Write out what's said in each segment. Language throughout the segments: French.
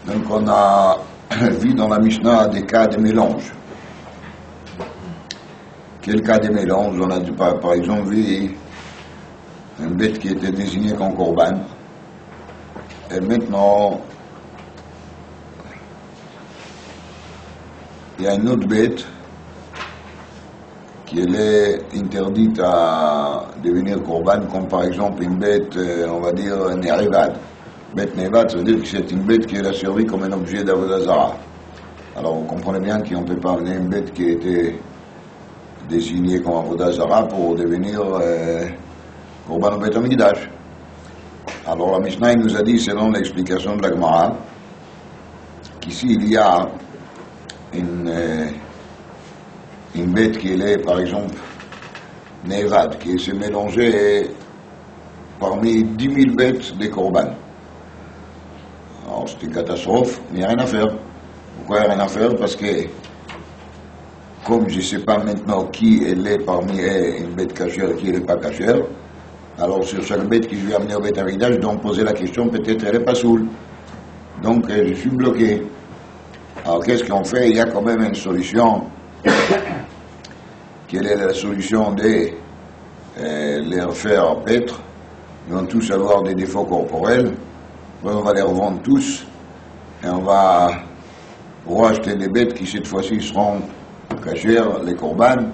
Donc on a vu dans la Mishnah des cas de mélange. Quel cas de mélange? On a par exemple vu une bête qui était désignée comme corban. Et maintenant, il y a une autre bête qui est interdite à devenir corban, comme par exemple une bête, on va dire, ne'evad. Bête ne'evad, ça veut dire que c'est une bête qui est servie comme un objet d'avodat zara. Alors vous comprenez bien qu'on ne peut pas amener une bête qui était désignée comme avodat zara pour devenir corban au Beit HaMikdash. Alors la Mishnah nous a dit, selon l'explication de la Gemara, qu'ici il y a une bête qui est, par exemple, ne'evad, qui s'est mélangée parmi 10 000 bêtes des corban. Alors c'est une catastrophe, mais il n'y a rien à faire. Pourquoi il n'y a rien à faire? Parce que, comme je ne sais pas maintenant qui elle est parmi elles, une bête cachère et qui n'est pas cachère, alors sur chaque bête que je vais amener au Beit HaMikdash, je dois me poser la question, peut-être elle n'est pas saoule. Donc je suis bloqué. Alors qu'est-ce qu'on fait? Il y a quand même une solution. Quelle est la solution de les refaire paître? Ils vont tous avoir des défauts corporels. On va les revendre tous et on va racheter des bêtes qui cette fois-ci seront cachères, les corbanes,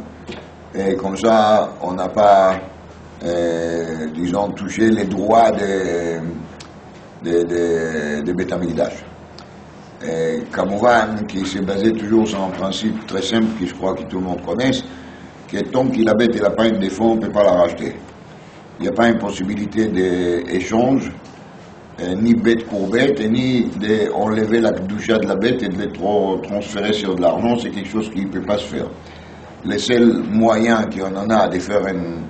et comme ça on n'a pas disons touché les droits des Beit HaMikdash. Kamouvan, qui s'est basé toujours sur un principe très simple que je crois que tout le monde connaisse, que tant que la bête n'a pas un défaut, on ne peut pas la racheter. Il n'y a pas une possibilité d'échange, ni bête pour bête, ni d'enlever la doucha de la bête et de le transférer sur de l'argent. C'est quelque chose qui ne peut pas se faire. Le seul moyen qu'on en a de faire un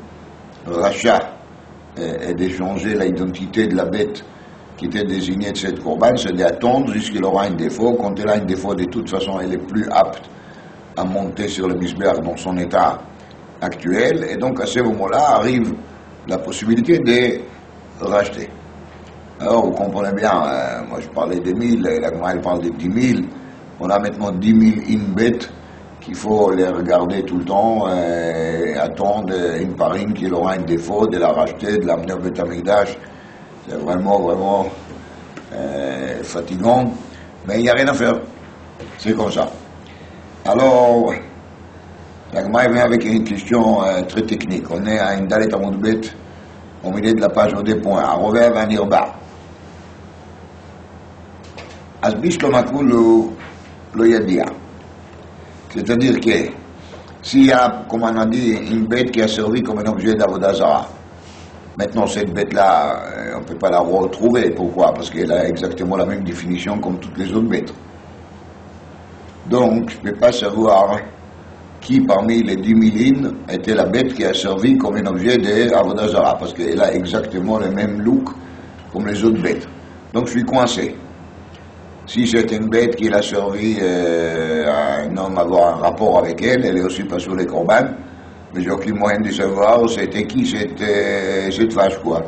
rachat et d'échanger l'identité de la bête qui était désignée de cette corban, c'est d'attendre jusqu'il aura un défaut. Quand elle a un défaut, de toute façon, elle est plus apte à monter sur le misbéach dans son état actuel, et donc à ce moment-là arrive la possibilité de racheter. Alors vous comprenez bien, moi je parlais des 1000, et la Gemara parle des 10 000, on a maintenant 10 000 bêtes qu'il faut les regarder tout le temps, et attendre une par une qu'il aura un défaut, de la racheter, de l'amener au Beit HaMikdash. C'est vraiment fatigant, mais il n'y a rien à faire, c'est comme ça. Alors, la Gemara vient avec une question très technique. On est à une Dalet Amud Bet, au milieu de la page aux deux points, à Rovev à Nirba. Asbish Tomakou lo yadia. C'est-à-dire que s'il y a, comme on a dit, une bête qui a servi comme un objet d'avodat zara, maintenant cette bête-là, on ne peut pas la retrouver. Pourquoi? Parce qu'elle a exactement la même définition comme toutes les autres bêtes. Donc, je ne peux pas savoir qui parmi les 10 000 était la bête qui a servi comme un objet d'avodat zara, parce qu'elle a exactement le même look comme les autres bêtes. Donc, je suis coincé. Si c'est une bête qui a servi à un homme avoir un rapport avec elle, elle est aussi pas sur les corbanes, mais j'ai aucun moyen de savoir c'était qui cette vache, quoi.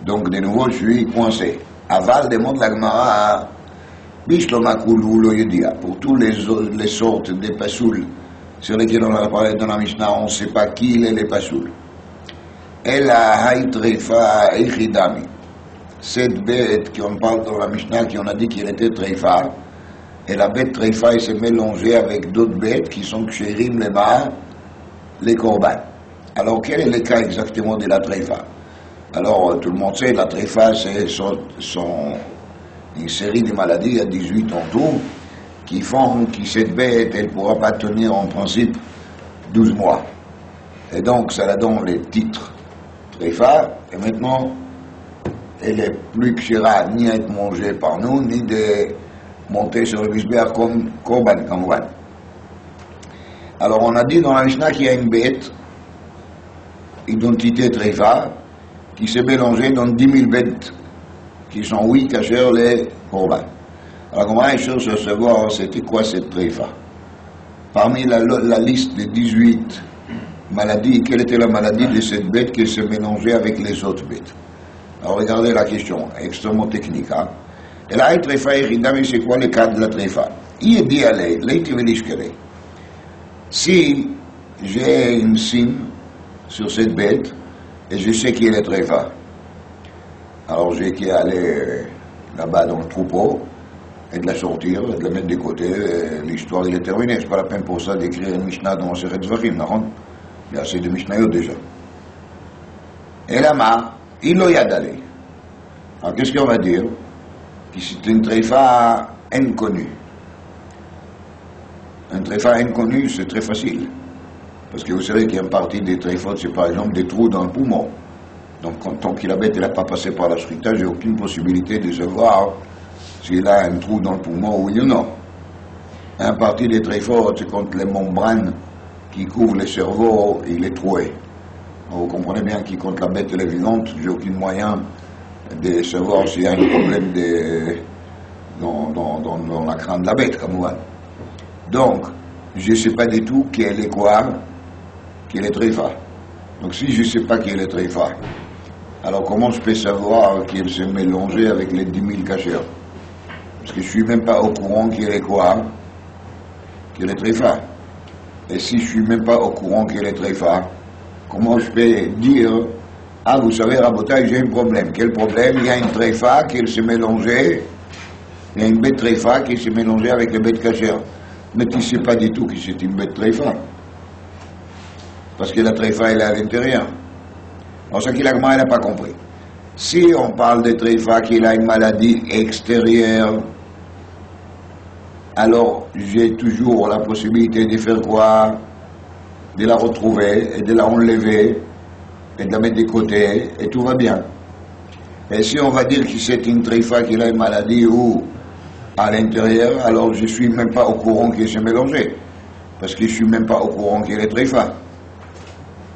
Donc, de nouveau, je suis coincé. Aval demande la Gemara pour tous les sortes de pasouls sur lesquels on a parlé dans la Mishnah, on ne sait pas qui il est les pasouls. Elle a haïtreifa eichidami. Cette bête qu'on parle dans la Mishnah, qu'on a dit qu'elle était treifa, et la bête treifa s'est mélangée avec d'autres bêtes qui sont kshérim les korban. Alors quel est le cas exactement de la treifa? Alors tout le monde sait, la treifa c'est une série de maladies, il y a 18 en tout, qui font que cette bête, elle ne pourra pas tenir en principe 12 mois. Et donc, ça la donne les titres treifa, et maintenant, elle est plus kshira ni à être mangée par nous, ni de monter sur le misbéach comme korban, kamouvan. Alors, on a dit dans la Mishnah qu'il y a une bête, identité treifa, qui s'est mélangée dans 10 000 bêtes qui sont, oui, cachères les korban. Alors, comment il cherche à savoir c'était quoi cette treifa? Parmi la liste des 18 maladies, quelle était la maladie de cette bête qui s'est mélangée avec les autres bêtes? Alors, regardez la question, extrêmement technique. Hein? Et la tréfa évidemment, c'est quoi le cas de la tréfa? Il dit à si j'ai une signe sur cette bête, et je sais qu'il est tréfa, alors j'ai qu'à aller là-bas dans le troupeau, et de la sortir, et de la mettre de côté, l'histoire il est terminée. C'est pas la peine pour ça d'écrire une Mishnah dans Masechet Zvachim, non? Il y a assez de Mishnayot déjà. Et là, il y a d'aller. Alors qu'est-ce qu'on va dire? Que c'est une tréfa inconnue. Un tréfa inconnu, c'est très facile. Parce que vous savez qu'il y a une partie des tréfas, c'est par exemple des trous dans le poumon. Donc tant que la bête n'a pas passé par la shrita, j'ai aucune possibilité de savoir s'il a un trou dans le poumon, oui ou non. Un parti des tréfas, c'est quand les membranes qui couvrent le cerveau, il est troué. Vous comprenez bien que quand la bête est vivante, j'ai aucun moyen de savoir s'il y a un problème dans la crâne de la bête, comme moi. Donc, je ne sais pas du tout quelle est quoi, quelle est tréfa. Donc si je ne sais pas quelle est tréfa, alors comment je peux savoir qu'elle s'est mélangée avec les 10 000 cacheurs? Parce que je ne suis même pas au courant qu'elle est quoi, qu'elle est tréfa. Et si je ne suis même pas au courant qu'elle est tréfa, comment je peux dire, ah vous savez, Rabotai, j'ai un problème. Quel problème? Il y a une tréfa qui s'est mélangée, il y a une bête tréfa qui s'est mélangée avec les bêtes cachères. Mais tu ne sais pas du tout que c'est une bête tréfa. Parce que la tréfa, elle est à l'intérieur. Alors ça qu'il n'a pas compris. Si on parle de tréfa qu'il a une maladie extérieure, alors j'ai toujours la possibilité de faire quoi? De la retrouver et de la enlever et de la mettre de côté et tout va bien. Et si on va dire que c'est une tréfa qu'il a une maladie ou à l'intérieur, alors je ne suis même pas au courant qu'il s'est mélangé. Parce que je ne suis même pas au courant qu'il est tréfa.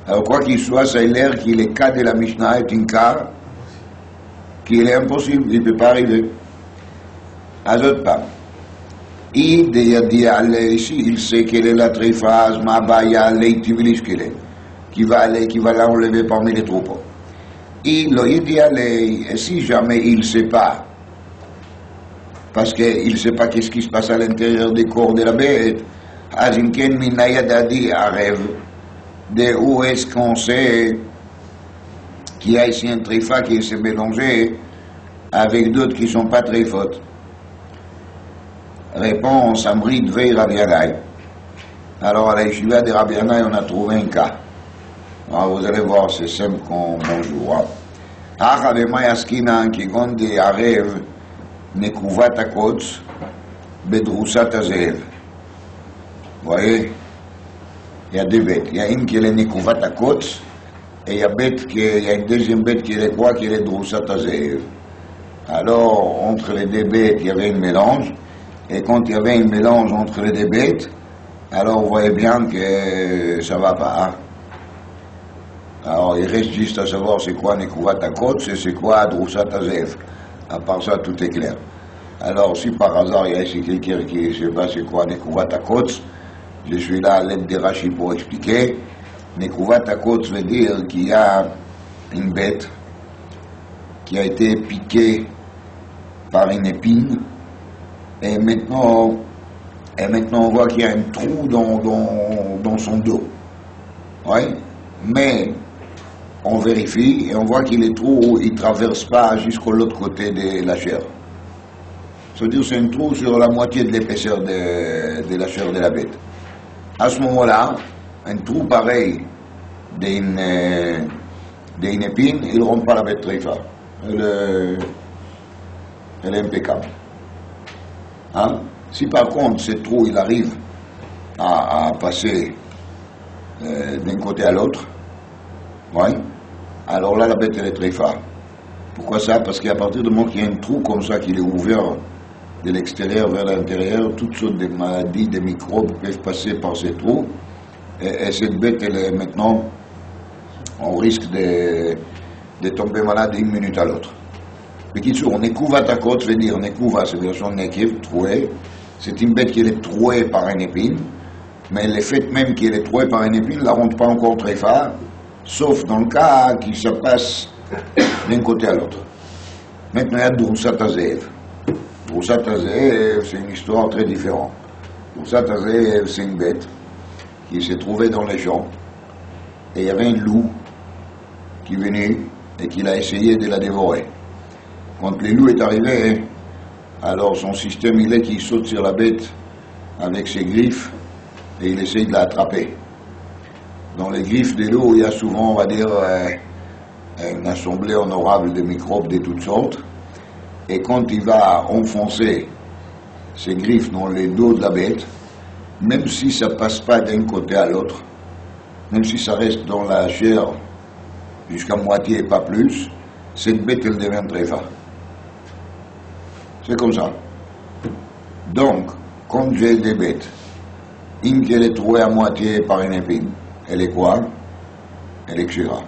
Alors quoi qu'il soit, ça a l'air que le cas de la Mishnah est un cas qu'il est impossible, il ne peut pas arriver. À d'autres pas. Il sait qu'elle est la tréfa, qui va l'enlever parmi les troupeaux. Et si jamais il ne sait pas, parce qu'il ne sait pas qu'est-ce qui se passe à l'intérieur des corps de la bête, de où est-ce qu'on sait qu'il y a ici un tréfa qui s'est mélangé avec d'autres qui ne sont pas tréfotes? Réponse, Amri Dvei Rabbi Yannai. Alors à la yeshiva de Rabbi Yannai, on a trouvé un cas. Alors vous allez voir, c'est simple comme bonjour. Achabema yaskinan qui gonde arev nekouvat akotz bedrousat azev. Vous voyez, il y a deux bêtes. Il y a une qui est nekouvat akotz et il y a une deuxième bête qui est quoi? Qui est drousat azev. Alors, entre les deux bêtes, il y avait un mélange. Et quand il y avait un mélange entre les deux bêtes, alors vous voyez bien que ça ne va pas. Hein? Alors il reste juste à savoir c'est quoi Nekouvat Akotz et c'est quoi Drousat Azev. À part ça, tout est clair. Alors si par hasard il y a ici quelqu'un qui ne sait pas c'est quoi Nekouvat Akotz, je suis là à l'aide de Rashi pour expliquer. Nekouvat Akotz veut dire qu'il y a une bête qui a été piquée par une épine. Et maintenant on voit qu'il y a un trou dans son dos. Oui, mais on vérifie et on voit que les trous, ils ne traversent pas jusqu'à l'autre côté de la chair. C'est-à-dire c'est un trou sur la moitié de l'épaisseur de la chair de la bête. À ce moment-là, un trou pareil d'une épine, il ne rend pas la bête très fort. Elle est impeccable. Hein? Si par contre ce trou il arrive à passer d'un côté à l'autre, ouais, alors là la bête elle est très forte. Pourquoi ça? Parce qu'à partir du moment qu'il y a un trou comme ça qui est ouvert de l'extérieur vers l'intérieur, toutes sortes de maladies, de microbes peuvent passer par ces trous et cette bête elle est maintenant on risque de tomber malade d'une minute à l'autre. B'kitsour, Nekouvat Akotz veut dire Nekouva, c'est version Nekev, troué. C'est une bête qui est trouée par une épine, mais le fait même qu'elle est trouée par une épine ne la rend pas encore très fort, sauf dans le cas qu'il se passe d'un côté à l'autre. Maintenant, il y a Drousat Azev. Drusat Hazeev, c'est une histoire très différente. Drusat Hazeev, c'est une bête qui s'est trouvée dans les champs, et il y avait un loup qui venait et qu'il a essayé de la dévorer. Quand le loup est arrivé, alors son système il est qu'il saute sur la bête avec ses griffes et il essaye de l'attraper. Dans les griffes des loups, il y a souvent, on va dire, une assemblée honorable de microbes de toutes sortes. Et quand il va enfoncer ses griffes dans les dos de la bête, même si ça ne passe pas d'un côté à l'autre, même si ça reste dans la chair jusqu'à moitié et pas plus, cette bête, elle devient tréfa. C'est comme ça. Donc, quand j'ai des bêtes, une qui est trouée à moitié par une épine, elle est quoi? Elle est kshira.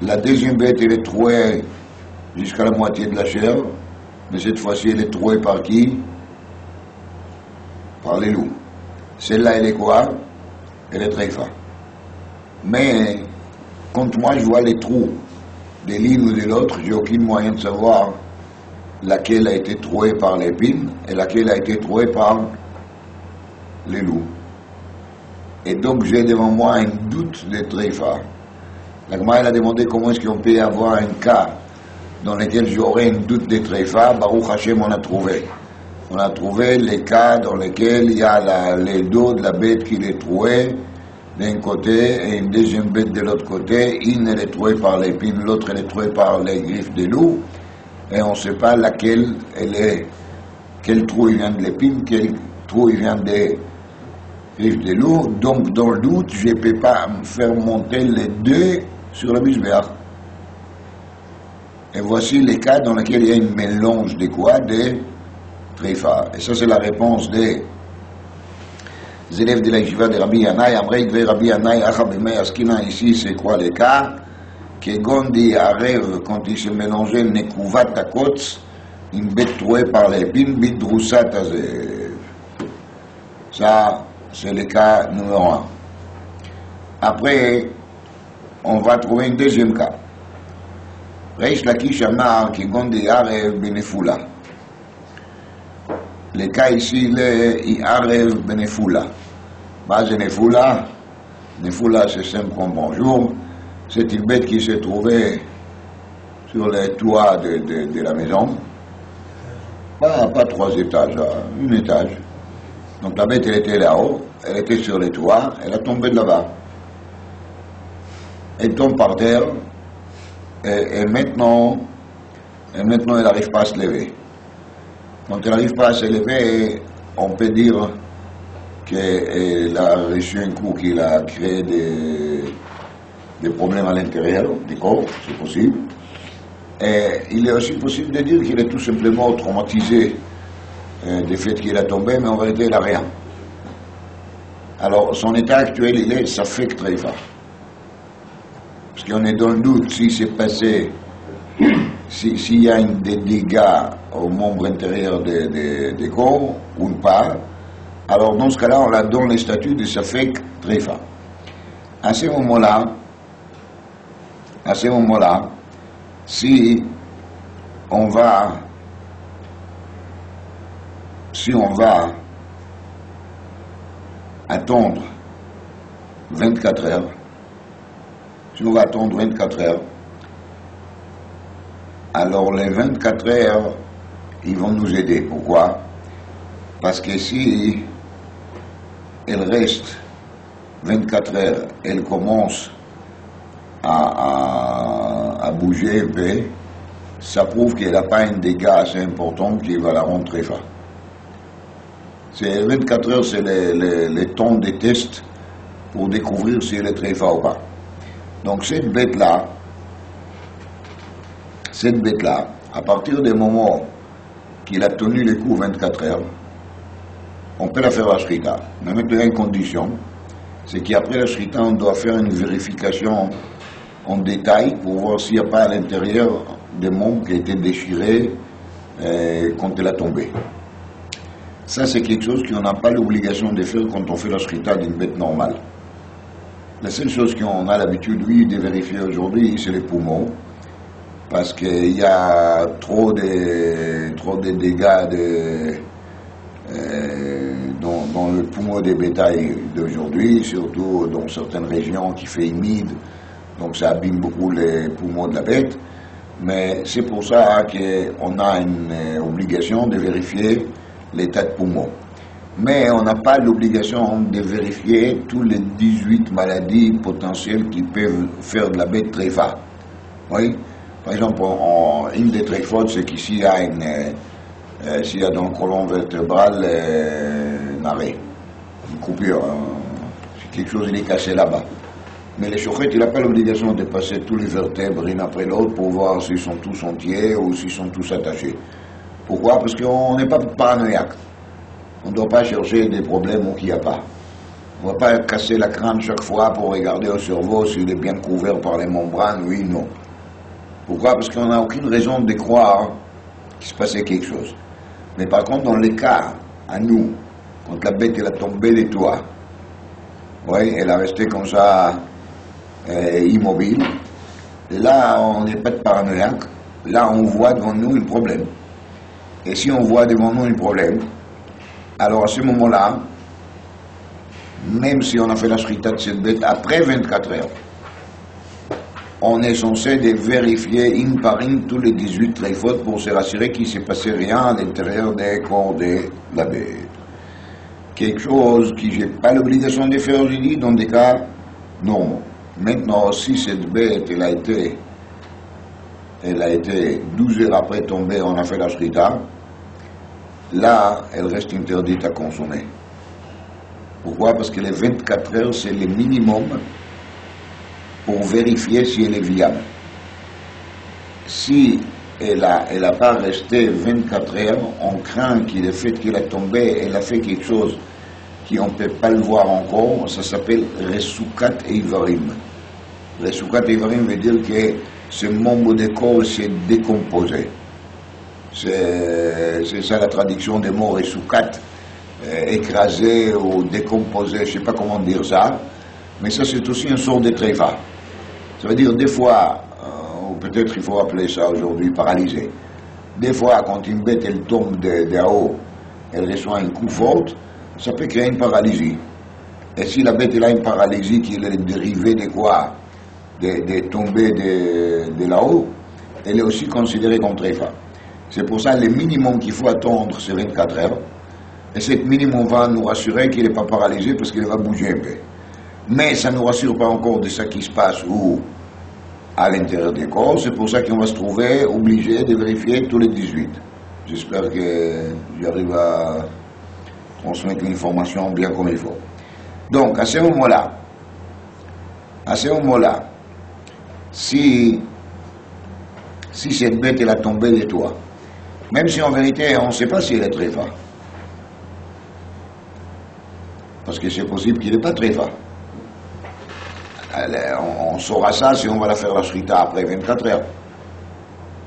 La deuxième bête, elle est trouée jusqu'à la moitié de la chair, mais cette fois-ci, elle est trouée par qui? Par les loups. Celle-là, elle est quoi? Elle est tréfa. Mais, quand moi je vois les trous de l'une ou de l'autre, j'ai aucun moyen de savoir laquelle a été trouée par l'épine et laquelle a été trouée par les loups. Et donc j'ai devant moi un doute de tréfa. La Gemara a demandé comment est-ce qu'on peut avoir un cas dans lequel j'aurais un doute de tréfa. Baruch Hashem, on a trouvé. On a trouvé les cas dans lesquels il y a les dos de la bête qui est trouée d'un côté et une deuxième bête de l'autre côté. Une elle est trouée par l'épine, l'autre elle est trouée par les griffes des loups. Et on ne sait pas laquelle elle est, quel trou il vient de l'épine, quel trou il vient des griffes des loups. Donc dans le doute, je ne peux pas faire monter les deux sur le misbéach. Et voici les cas dans lesquels il y a un mélange de quoi? Des tréfa. Et ça c'est la réponse des élèves de la yeshiva de Rabbi Yanaï. Amrei de Rabbi Yanaï, Achabimei Askina, ici c'est quoi les cas? Que Gondi arrive quand il se mélangeait Nekouvat Takotz, une bête trouée par l'épine, Bidrousat Hazeev. Ça, c'est le cas numéro 1. Après, on va trouver un deuxième cas. Reish Lakish Amar, que Gondi arrive Benefula. Le cas ici, il arrive Benefula. Base Nefula, Nefula c'est simple comme bonjour. C'est une bête qui s'est trouvée sur les toits de la maison. Pas 3 étages, un étage. Donc la bête, elle était là-haut, elle était sur les toits, elle a tombé de là-bas. Elle tombe par terre, et maintenant, elle n'arrive pas à se lever. Quand elle n'arrive pas à se lever, on peut dire qu'elle a reçu un coup qui a créé des problèmes à l'intérieur du corps, c'est possible. Et il est aussi possible de dire qu'il est tout simplement traumatisé du fait qu'il a tombé, mais en vérité, il n'a rien. Alors, son état actuel, il est safek treifa. Parce qu'on est dans le doute si c'est passé, s'il y a des dégâts aux membres intérieurs des corps ou pas. Alors, dans ce cas-là, on la donne le statut de safek treifa. À ce moment-là, si on va attendre 24 heures, alors les 24 heures, ils vont nous aider. Pourquoi? Parce que si elle reste 24 heures, elle commence à bouger un peu, ça prouve qu'elle n'a pas un dégât assez important qui va la rendre très forte. C'est 24 heures, c'est le temps des tests pour découvrir si elle est très forte ou pas. Donc cette bête-là, à partir du moment qu'il a tenu les coups 24 heures, on peut la faire la shrita. Mais maintenant, il y a une condition, c'est qu'après la shrita, on doit faire une vérification en détail pour voir s'il n'y a pas à l'intérieur des membres qui étaient déchirés quand elle a tombé. Ça, c'est quelque chose qu'on n'a pas l'obligation de faire quand on fait la shrita d'une bête normale. La seule chose qu'on a l'habitude, oui, de vérifier aujourd'hui, c'est les poumons. parce qu'il y a trop de dégâts dans le poumon des bétails d'aujourd'hui, surtout dans certaines régions qui fait humide, donc ça abîme beaucoup les poumons de la bête. Mais c'est pour ça qu'on a une obligation de vérifier l'état de poumon. Mais on n'a pas l'obligation de vérifier tous les 18 maladies potentielles qui peuvent faire de la bête tréfa. Oui. Par exemple, une des tréfas, c'est qu'ici, s'il y a dans le colon vertébral un arrêt, une coupure, quelque chose il est cassé là-bas. Mais les chochettes, il n'a pas l'obligation de passer tous les vertèbres l'une après l'autre pour voir s'ils sont tous entiers ou s'ils sont tous attachés. Pourquoi? Parce qu'on n'est pas paranoïaque. On ne doit pas chercher des problèmes où il n'y a pas. On ne va pas casser la crâne chaque fois pour regarder au cerveau s'il est bien couvert par les membranes, oui, non. Pourquoi? Parce qu'on n'a aucune raison de croire qu'il se passait quelque chose. Mais par contre, dans les cas, à nous, quand la bête elle a tombé des toits, oui, elle a resté comme ça, immobile, et là, on n'est pas de paranoïaque, là, on voit devant nous le problème. Et si on voit devant nous le problème, alors à ce moment-là, même si on a fait la shrita de cette bête après 24 heures, on est censé de vérifier une par une tous les 18 tréfotes pour se rassurer qu'il ne s'est passé rien à l'intérieur des corps de la bête. Quelque chose que je n'ai pas l'obligation de faire, je dis, dans des cas, non. Maintenant, si cette bête, elle a été 12 heures après tombée, on a fait la shrita, là, elle reste interdite à consommer. Pourquoi? Parce que les 24 heures, c'est le minimum pour vérifier si elle est viable. Si elle n'a pas resté 24 heures, on craint que le fait qu'elle a tombé, elle a fait quelque chose qu'on ne peut pas le voir encore, ça s'appelle Resukat Eivarim. Resukat Eivarim veut dire que ce membre de corps s'est décomposé. C'est ça la traduction des mots Resukat, écrasé ou décomposé, je ne sais pas comment dire ça, mais ça c'est aussi une sorte de tréfa. Ça veut dire des fois, ou peut-être il faut appeler ça aujourd'hui paralysé, des fois quand une bête elle tombe de haut, elle reçoit un coup fort, ça peut créer une paralysie. Et si la bête elle a une paralysie qui est dérivée de quoi? De tomber de là-haut, elle est aussi considérée comme tréfa. C'est pour ça le minimum qu'il faut attendre, c'est 24 heures. Et ce minimum va nous rassurer qu'il n'est pas paralysé parce qu'il va bouger un peu. Mais ça ne nous rassure pas encore de ce qui se passe ou à l'intérieur des corps. C'est pour ça qu'on va se trouver obligé de vérifier tous les 18. J'espère que j'arrive à transmettre l'information bien comme il faut. Donc, à ce moment-là, si cette bête elle a tombé de toi, même si en vérité on ne sait pas si elle est tréfa, parce que c'est possible qu'il n'est pas tréfa. On saura ça si on va la faire la shrita après 24 heures.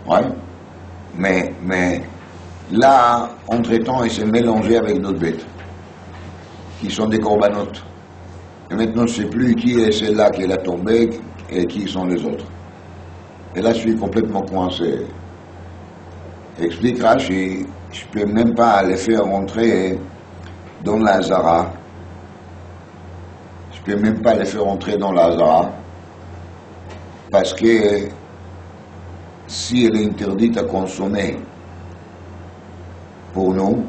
Ouais. Mais là, entre-temps, il s'est mélangé avec d'autres bêtes, qui sont des corbanotes. Et maintenant, je ne sais plus qui est celle-là qui est tombée et qui sont les autres. Et là, je suis complètement coincé. Explique Rashi, je ne peux même pas les faire rentrer dans la Hazara. Je ne peux même pas les faire entrer dans la Hazara parce que si elle est interdite à consommer pour nous,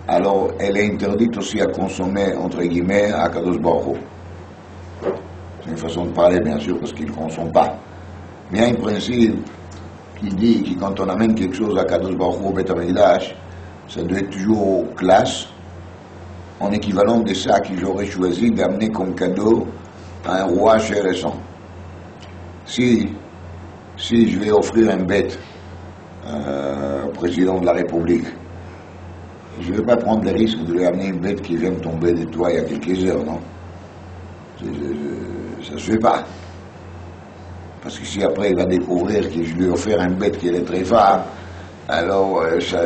alors elle est interdite aussi à consommer, entre guillemets, à Kadosh Baruch Hu. C'est une façon de parler, bien sûr, parce qu'il ne consomme pas. Mais il y a un principe qui dit que quand on amène quelque chose à Kadosh Baruch Hu au Beth Amikdash, ça doit être toujours classe, en équivalent de ça que j'aurais choisi d'amener comme cadeau à un roi cher et sang. Si je vais offrir un bête au président de la République, je ne vais pas prendre le risque de lui amener une bête qui vient de tomber des toits il y a quelques heures, non? Ça ne se fait pas. Parce que si après il va découvrir que je lui ai offert une bête qui est très phare, alors ça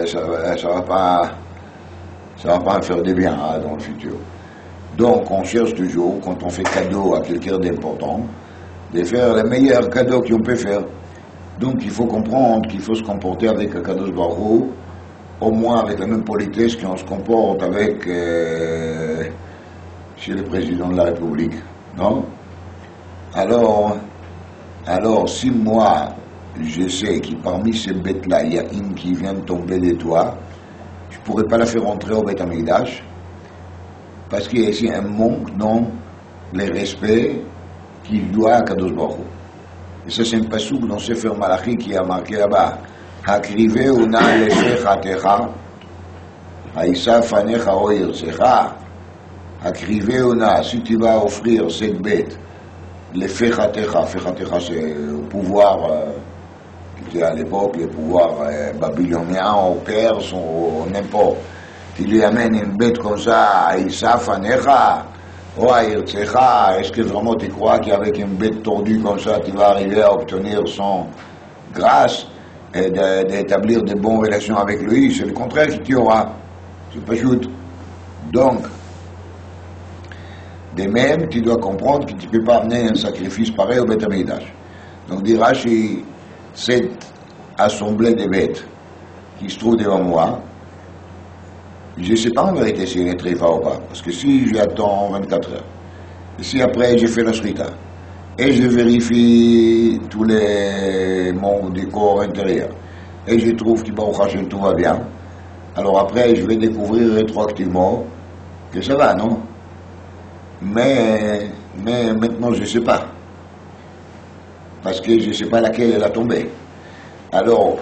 va pas me faire du bien dans le futur. Donc on cherche toujours, quand on fait cadeau à quelqu'un d'important, de faire le meilleur cadeau qu'on peut faire. Donc il faut comprendre qu'il faut se comporter avec Akadosh Baruch Hu, au moins avec la même politesse qu'on se comporte avec chez le président de la République, non? Alors, si moi, je sais que parmi ces bêtes-là, il y a une qui vient de tomber des toits, je ne pourrais pas la faire entrer au Beth Amikdash, parce qu'il y a ici un manque dans le respect qu'il doit à Kadosh Baruch Hu. Et ça, c'est un pasouk dans Sefer Malachi qui a marqué là-bas. Hakrive una leshechatecha, haïsa fanecha o yirtsecha. Hakrive una, si tu vas offrir cette bête, les fechatecha, fechatecha c'est le pouvoir qui était à l'époque, le pouvoir babylonien, ou perse, ou n'importe. Tu lui amènes une bête comme ça, haïsa fanecha, oh, est-ce que vraiment tu crois qu'avec une bête tordue comme ça, tu vas arriver à obtenir son grâce et d'établir de bonnes relations avec lui? C'est le contraire que tu auras. C'est pas juste. Donc, de même, tu dois comprendre que tu ne peux pas amener un sacrifice pareil au Beth Amikdash. Donc, dit Rashi, cette assemblée de bêtes qui se trouve devant moi, je ne sais pas en vérité si elle est tréfa ou pas, parce que si j'attends 24 heures, et si après j'ai fait la shrita, et je vérifie tous les membres du corps intérieur, et je trouve que Baruch Hashem tout va bien, alors après je vais découvrir rétroactivement que ça va, non? Mais maintenant je ne sais pas, parce que je ne sais pas laquelle elle a tombé. Alors,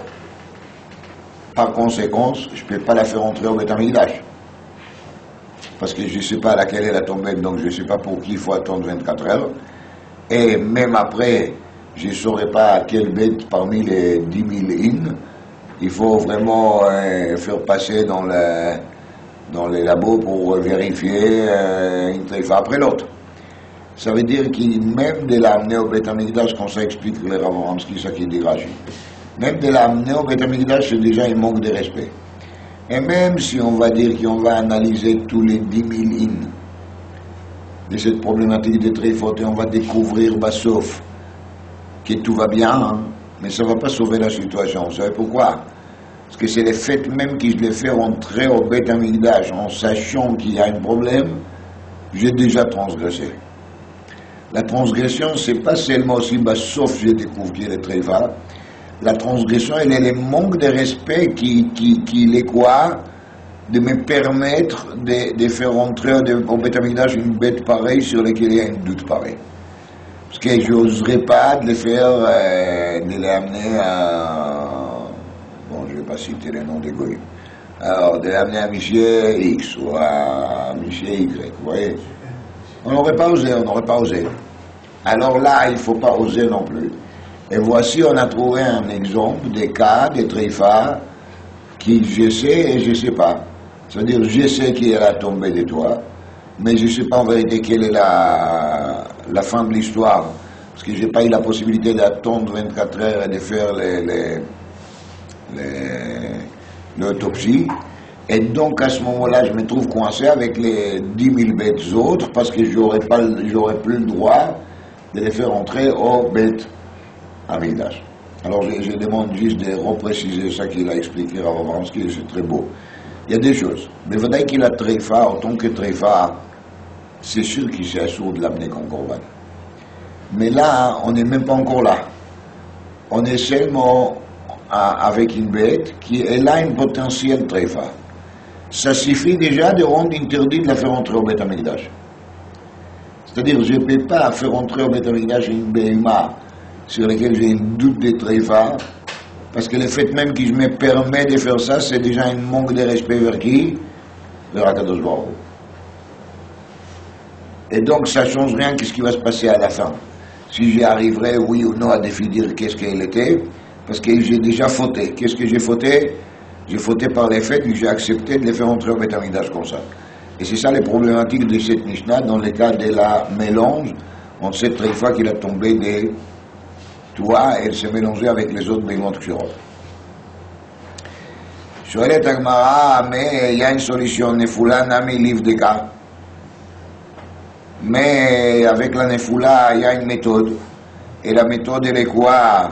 par conséquent, je ne peux pas la faire entrer au Beth Amikdash. Parce que je ne sais pas laquelle elle a tombé, donc je ne sais pas pour qui il faut attendre 24 heures. Et même après, je ne saurais pas quelle bête parmi les 10 000 in, il faut vraiment faire passer dans les labos pour vérifier une tréfa après l'autre. Ça veut dire qu'il même de l'amener au Beth Amikdash, comme ça explique le Rav Avronsky, ça qui dit Rashi. Même de l'amener au Beth Amikdash, c'est déjà un manque de respect. Et même si on va dire qu'on va analyser tous les 10 000 in de cette problématique de tréfaute, et on va découvrir, sauf que tout va bien, hein, mais ça ne va pas sauver la situation. Vous savez pourquoi? Parce que c'est le fait même que je l'ai fait entrer au Beth Amikdash en sachant qu'il y a un problème, j'ai déjà transgressé. La transgression, c'est pas seulement aussi, sauf je découvre qu'il est tréfa. La transgression, elle est le manque de respect qui est quoi? De me permettre de faire entrer au Beth Amikdash une bête pareille sur laquelle il y a un doute pareil. Parce que je n'oserais pas de les faire, de les amener à... Bon, je ne vais pas citer les noms des goïms. Alors, de l'amener à Monsieur X ou à Monsieur Y, vous voyez? On n'aurait pas osé. Alors là, il ne faut pas oser non plus. Et voici, on a trouvé un exemple des cas de tréfa qui je sais et je ne sais pas. C'est-à-dire, je sais qu'elle a tombé de toi, mais je ne sais pas en vérité quelle est la fin de l'histoire, parce que je n'ai pas eu la possibilité d'attendre 24 heures et de faire l'autopsie. Et donc, à ce moment-là, je me trouve coincé avec les 10 000 bêtes autres, parce que j'aurais plus le droit de les faire entrer au Beth Amikdash. Alors je demande juste de repréciser ça qu'il a expliqué Rav Avronsky, c'est très beau. Il y a des choses. Mais vous voyez qu'il a tréfa, en tant que tréfa, c'est sûr qu'il s'est assourd de l'amener comme corban. Mais là, on n'est même pas encore là. On est seulement avec une bête qui elle a un potentiel tréfa. Ça suffit déjà de rendre interdit de la faire entrer au Beth Amikdash. C'est-à-dire, je ne peux pas faire entrer au Beth Amikdash une béhéma sur laquelle j'ai un doute de tréfa, parce que le fait même que je me permets de faire ça, c'est déjà un manque de respect vers qui? Vers Akadosh Baruch Hu. Et donc ça ne change rien qu'est-ce qui va se passer à la fin. Si j'y arriverai, oui ou non, à définir qu'est-ce qu'elle était, parce que j'ai déjà fauté. Qu'est-ce que j'ai fauté? J'ai fauté par le fait que j'ai accepté de les faire entrer au Beth Amikdash comme ça. Et c'est ça les problématiques de cette Mishnah dans le cas de la mélange entre cette tréfa qu'il a tombé des toits et elle s'est mélangée avec les autres bémotes Kshirot. שואלת הגמרא, mais il y a une solution, נפולה נמי לבדקה. Mais avec la nefula, il y a une méthode. Et la méthode, elle est quoi?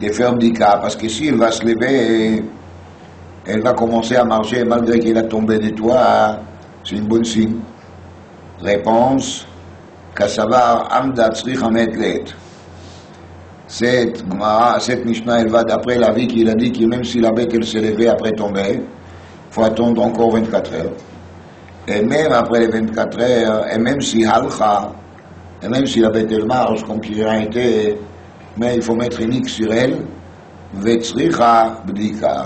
de faire bdika, parce que s'il va se lever, elle va commencer à marcher malgré qu'elle a tombé des toits, c'est une bonne signe. Réponse, Kassavar Amda Tzricha Metlet. Cette Mishnah, elle va d'après l'avis qu'il a dit que même si la bête elle s'est levée après tomber, il faut attendre encore 24 heures. Et même après les 24 heures, et même si halcha, et même si la bête elle marche comme qu'il a été, mais il faut mettre une X sur elle, Vetzricha Bdika.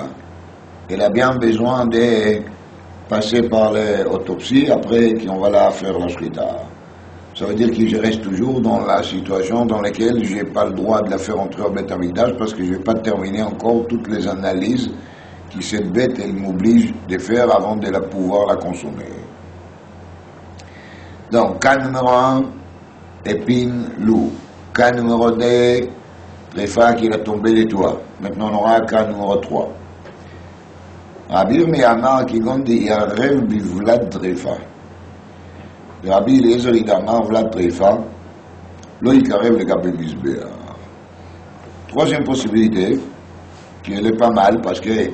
Elle a bien besoin de passer par l'autopsie après qu'on va la faire la shrita. Ça veut dire que je reste toujours dans la situation dans laquelle je n'ai pas le droit de la faire entrer au Beth Amikdash parce que je ne vais pas terminer encore toutes les analyses que cette bête elle m'oblige de faire avant de pouvoir la consommer. Donc, cas numéro 1, épine, loup. Cas numéro 2, tréfa qui a tombé des toits. Maintenant, on aura cas numéro 3. Rabbi Yirmiyah qui dit Yarev bivlad tréfa. Rabbi Eliezer il amar vlad tréfa, lo yikarev le gabé misbéa. Troisième possibilité, qui elle est pas mal parce que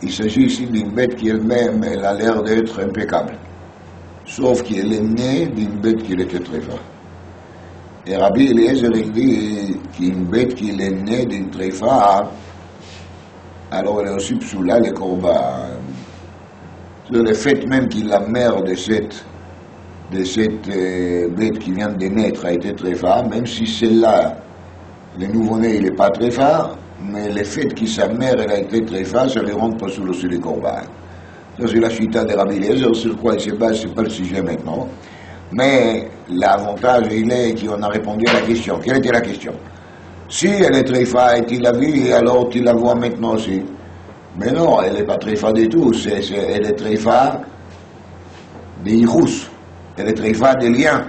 il s'agit ici d'une bête qui elle-même elle a l'air d'être impeccable. Sauf qu'elle est née d'une bête qui était tréfa. Et Rabbi Eliezer il dit qu'une bête qui est née d'une tréfa, alors elle est aussi psoula les corbats. Le fait même que la mère de cette bête qui vient de naître a été tréfa, même si celle-là, le nouveau-né, il n'est pas tréfa, mais le fait que sa mère elle a été tréfa, ça ne rentre pas sous les corbats. Ça c'est la chita de Rabbi Eliezer, sur quoi il se base, c'est pas le sujet maintenant. Mais l'avantage, il est qu'on a répondu à la question. Quelle était la question? Si elle est tréfa et tu l'as vue, alors tu la vois maintenant aussi. Mais non, elle n'est pas tréfa du tout. Elle est tréfa des hirous. Elle est tréfa des liens.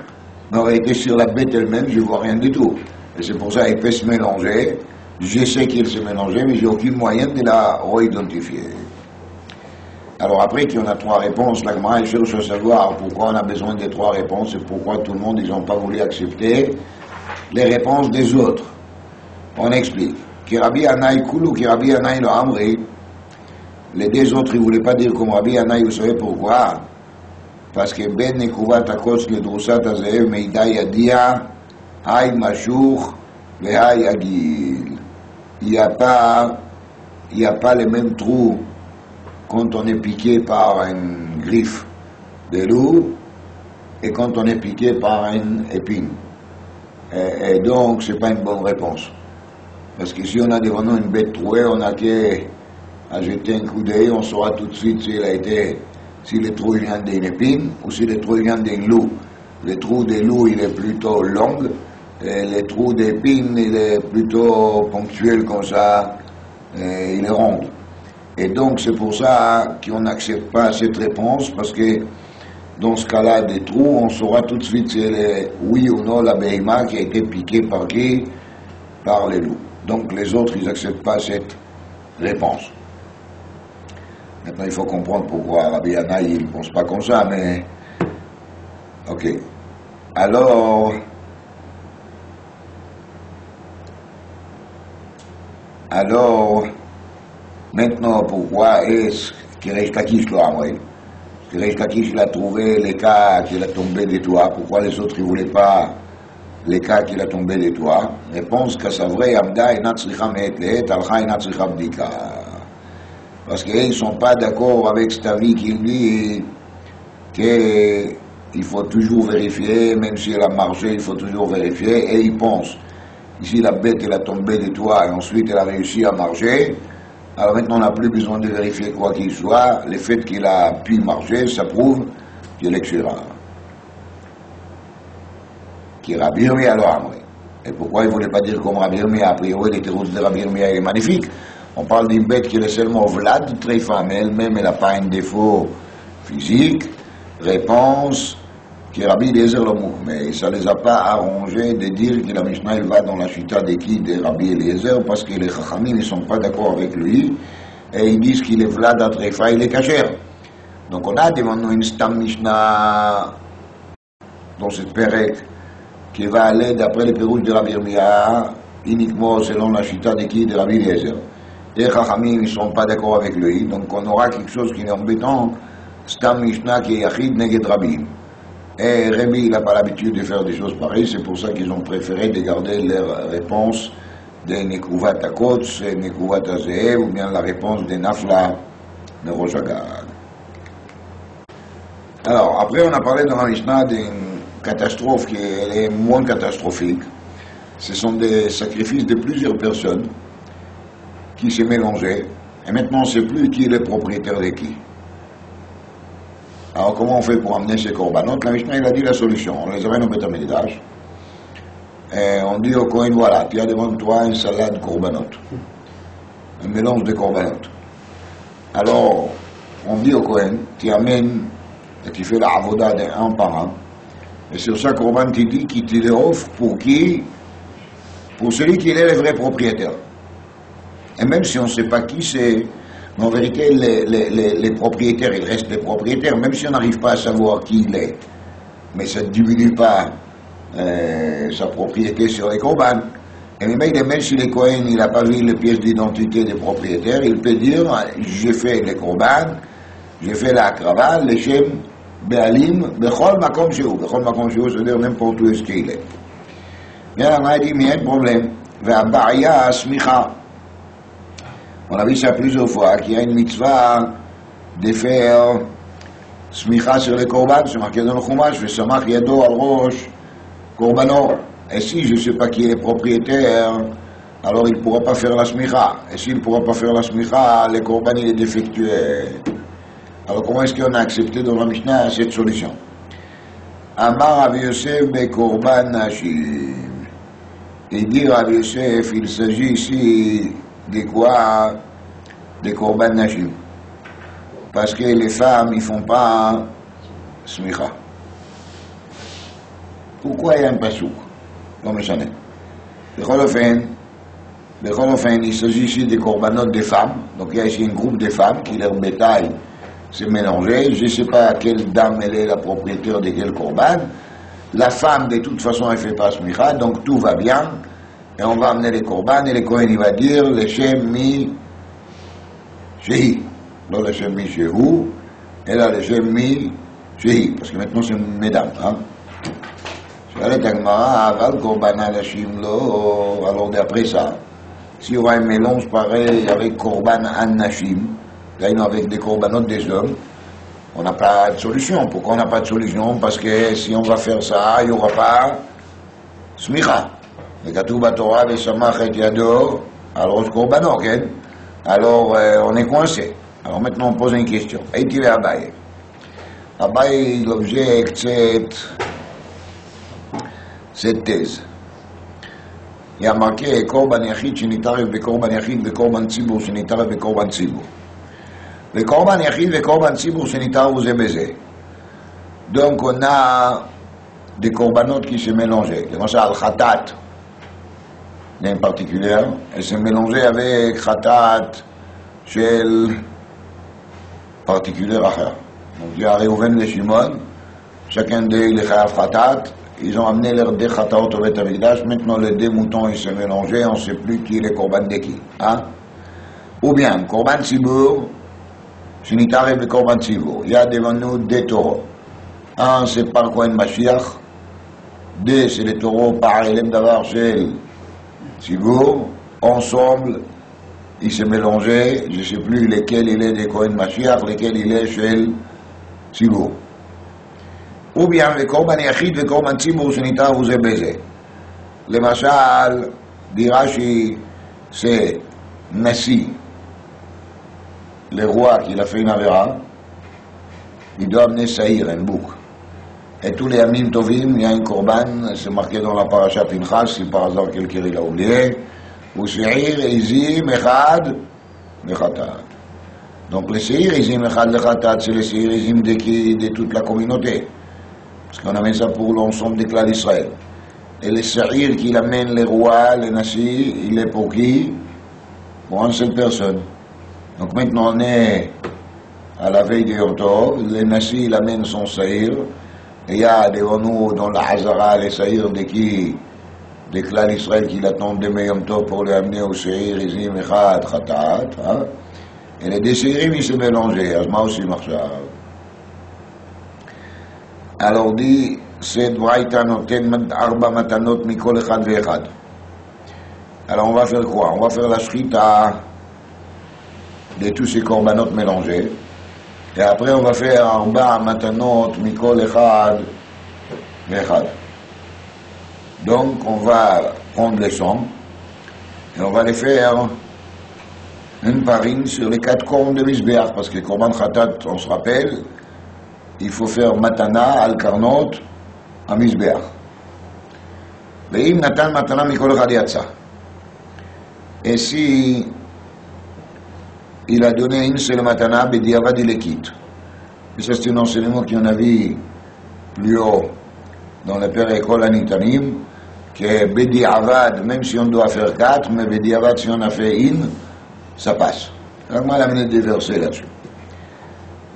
Mais en réalité, sur la bête elle-même, je ne vois rien du tout. Et c'est pour ça qu'elle peut se mélanger. Je sais qu'elle se mélangeait, mais j'ai aucun moyen de la re-identifier. Alors après qu'on a 3 réponses, la Gemara elle cherche à savoir pourquoi on a besoin des 3 réponses et pourquoi tout le monde, ils n'ont pas voulu accepter les réponses des autres. On explique. Ki Rabbi Anaï Koulou, ki Rabbi Anaï lo Amri. Les 2 autres, ils ne voulaient pas dire comme Rabbi Anaï, vous savez pourquoi? Parce que Ben Nekouvat Akos le Drusat Azeev Meida Yadia, Hay Mashour, le Hay Agil. Il n'y a pas les mêmes trous quand on est piqué par une griffe de loup et quand on est piqué par une épine. Et donc, ce n'est pas une bonne réponse. Parce que si on a devant nous une bête trouée, on n'a qu'à jeter un coup d'œil, on saura tout de suite si le trou vient d'une épine ou si le trou vient d'un loup. Le trou des loups, il est plutôt long, et le trou d'épine, il est plutôt ponctuel comme ça, et il est rond. Et donc c'est pour ça qu'on n'accepte pas cette réponse, parce que dans ce cas-là, des trous, on saura tout de suite si elle est oui ou non la béhima qui a été piquée par qui? Par les loups. Donc les autres, ils n'acceptent pas cette réponse. Maintenant, il faut comprendre pourquoi Rabbi Anaï, il ne pense pas comme ça, mais... Ok. Alors, maintenant, pourquoi est-ce que Reish Lakish l'a envoyé? Parce que Reish Lakish, il a trouvé les cas qu'il a tombé des toits. Pourquoi les autres, ils ne voulaient pas les cas qu'il a tombé des toits? Réponse, Kassavrei Amda et Natsricha Me'etlehet, Alcha et Natsricha Bdika. Parce qu'ils ne sont pas d'accord avec cet avis qui dit qu'il faut toujours vérifier, même si elle a marché, il faut toujours vérifier, et ils pensent, ici la bête elle a tombé des toits et ensuite elle a réussi à marcher, alors maintenant on n'a plus besoin de vérifier quoi qu'il soit, le fait qu'il a pu marcher, ça prouve qu'il est excellent. Qui Rabbi Yirmiyah lo Amri. Et pourquoi il ne voulait pas dire comme Rabbi Yirmiyah? A priori, les théories de Rabbi Yirmiyah est magnifique. On parle d'une bête qui est seulement vlad, très femme, mais elle-même, elle n'a pas un défaut physique. Réponse, qui Rabbi Eliezer le Mouk. Mais ça ne les a pas arrangés de dire que la Mishnah, elle va dans la chita de qui? De Rabbi Eliezer, parce que les Chachamim ne sont pas d'accord avec lui, et ils disent qu'il est vlad à tréfa, il est cachère. Donc on a devant nous une stam Mishnah dans cette pérec qui va aller d'après les pérouges de Rabbi Yirmiyah uniquement selon la chita de qui de Rabbi Eliezer. Les Chachamim ne sont pas d'accord avec lui, donc on aura quelque chose qui est embêtant, Stam Mishnah qui est Yachid Neged Rabbi. Et Rabbi, il n'a pas l'habitude de faire des choses pareilles, c'est pour ça qu'ils ont préféré de garder leur réponse de Nekouvat Akotz, Nekouvat Azeev, ou bien la réponse de Nafla de Rosh Hagag. Alors, après, on a parlé dans la Mishnah d'une catastrophe qui est moins catastrophique. Ce sont des sacrifices de plusieurs personnes qui s'est mélangé, et maintenant on ne sait plus qui est le propriétaire de qui. Alors comment on fait pour amener ces korbanot? La Mishnah il a dit la solution, on les amène au Beth Amikdash, et on dit au Kohen, voilà, tu as devant toi une salade korbanot, un mélange de korbanot. Alors, on dit au Kohen, tu amènes, et tu fais la avoda d'un par un, et sur ça, korban, tu dis qu'il te l'offre pour qui? Pour celui qui est le vrai propriétaire. Et même si on ne sait pas qui c'est, mais en vérité, les propriétaires, ils restent les propriétaires, même si on n'arrive pas à savoir qui il est. Mais ça ne diminue pas sa propriété sur les korban. Et même si le Kohen il n'a pas vu les pièces d'identité des propriétaires, il peut dire, j'ai fait les korban, j'ai fait la krava, le shem, be'alim, bechol makom shehu. Bechol makom shehu, c'est-à-dire n'importe où est-ce qu'il est. Bien, on a dit, mais il y a un problème. Ve'abaya smicha. On a vu ça plusieurs fois, qu'il y a une mitzvah de faire smicha sur les korban, c'est marqué dans le chumash, ve'samach yado al rosh korbanor. Et si je ne sais pas qui est le propriétaire, alors il ne pourra pas faire la smicha. Et s'il ne pourra pas faire la smicha, le korban il est défectué. Alors comment est-ce qu'on a accepté dans la Mishnah cette solution? Amar Rav Yosef be korban nashim. Et dit Rav Yosef, il s'agit ici de quoi? Des korban nashim. Parce que les femmes, ils ne font pas smicha. Pourquoi il y a un pasouk? Comme je sais. Bechol Ofen, il s'agit ici des korbanot des femmes. Donc il y a ici un groupe de femmes qui leur bétail s'est mélangé. Je ne sais pas quelle dame elle est la propriétaire de quel korban. La femme, de toute façon, elle ne fait pas smicha, donc tout va bien. Et on va amener les korban, et le Kohen il va dire le Shem mi shehi. Non le Shem mi shehu, et là le Shem mi shehi. Parce que maintenant c'est une mesdames. Hein? Alors d'après ça, s'il y aura un mélange pareil avec korban an-nashim, avec des korbanotes des hommes, on n'a pas de solution. Pourquoi on n'a pas de solution? Parce que si on va faire ça, il n'y aura pas smicha. Alors on est coincé. Alors maintenant on pose une question. Est-il Abaye? Abaye, il objecte cette thèse. Il y a marqué korban yachid shenitarev bekorban yachid bekorban tzibur shenitarev bekorban tzibur. Le korban yachid bekorban tzibur shenitarev ze beze. Donc on a des korbanot qui se mélangeaient. Comme ça, al khatat d'un particulier, elle se mélangeait avec khatat shel particulier acher. Donc il y a Reuven et Shimon, chacun d'eux il est chayav khatat. Ils ont amené leurs deux khataot au Beth Amikdash. Maintenant, les deux moutons, ils se mélangeaient. On ne sait plus qui est le korban de qui. Hein? Ou bien, korban tzibur, shenitarev le korban tzibur. Il y a devant nous deux taureaux. Un, c'est par Kohen Mashiach. Deux, c'est les taureaux par Elem Davar Shel tzibur. Ensemble, ils se mélangeaient. Je ne sais plus lesquels il est de Kohen Mashiach, lesquels il est Shel tzibur. Ou bien le korban yachid, le korban tzibur, shenitarev ze beze. Le mashal, dit Rashi, c'est Nassi, le roi qui a fait une avéra, il doit amener Saïr, un bouc. Et tous les Amim Tovim, il y a un korban, c'est marqué dans la paracha Pinchas, si par hasard quelqu'un l'a oublié, ou Saïr, Izim, Echad, Lechatat. Donc le Saïr, Izim, Echad, Lechatat, c'est le Saïr, Izim de toute la communauté. Parce qu'on amène ça pour l'ensemble des clans d'Israël. Et le Saïr qu'il amène les rois, les Nassi, il est pour qui? Pour une seule personne. Donc maintenant on est à la veille de Yom Tov, le Nassi il amène son Saïr, et il y a devant nous dans la Hazara les Saïr de qui? des clans d'Israël qui l'attendent de Yom Tov pour le amener au Seir, Izim, Echad, Khatat, et les deux Seirim, ils se mélangeaient, Azma aussi marcha. Alors dit, c'est Braïta noten arba matanot mikol echad ve'echad. Alors on va faire quoi? On va faire la shrita de tous ces korbanot mélangés. Et après on va faire arba matanot mikol echad ve'echad. Donc on va prendre les sommes et on va les faire une par une sur les 4 cornes de Misbeach, parce que korban khatat, on se rappelle, il faut faire matana al karnot à Misbeach. Ve'im natan matana mikol echad yatsa. Et si il a donné une seule matana, bediavad il les quitte. Et ça c'est un enseignement qu'on a vu plus haut dans le Père École Anitanim, que bediavad, même si on doit faire 4, mais bediavad si on a fait une, ça passe. Alors moi, il a amené des versets là-dessus.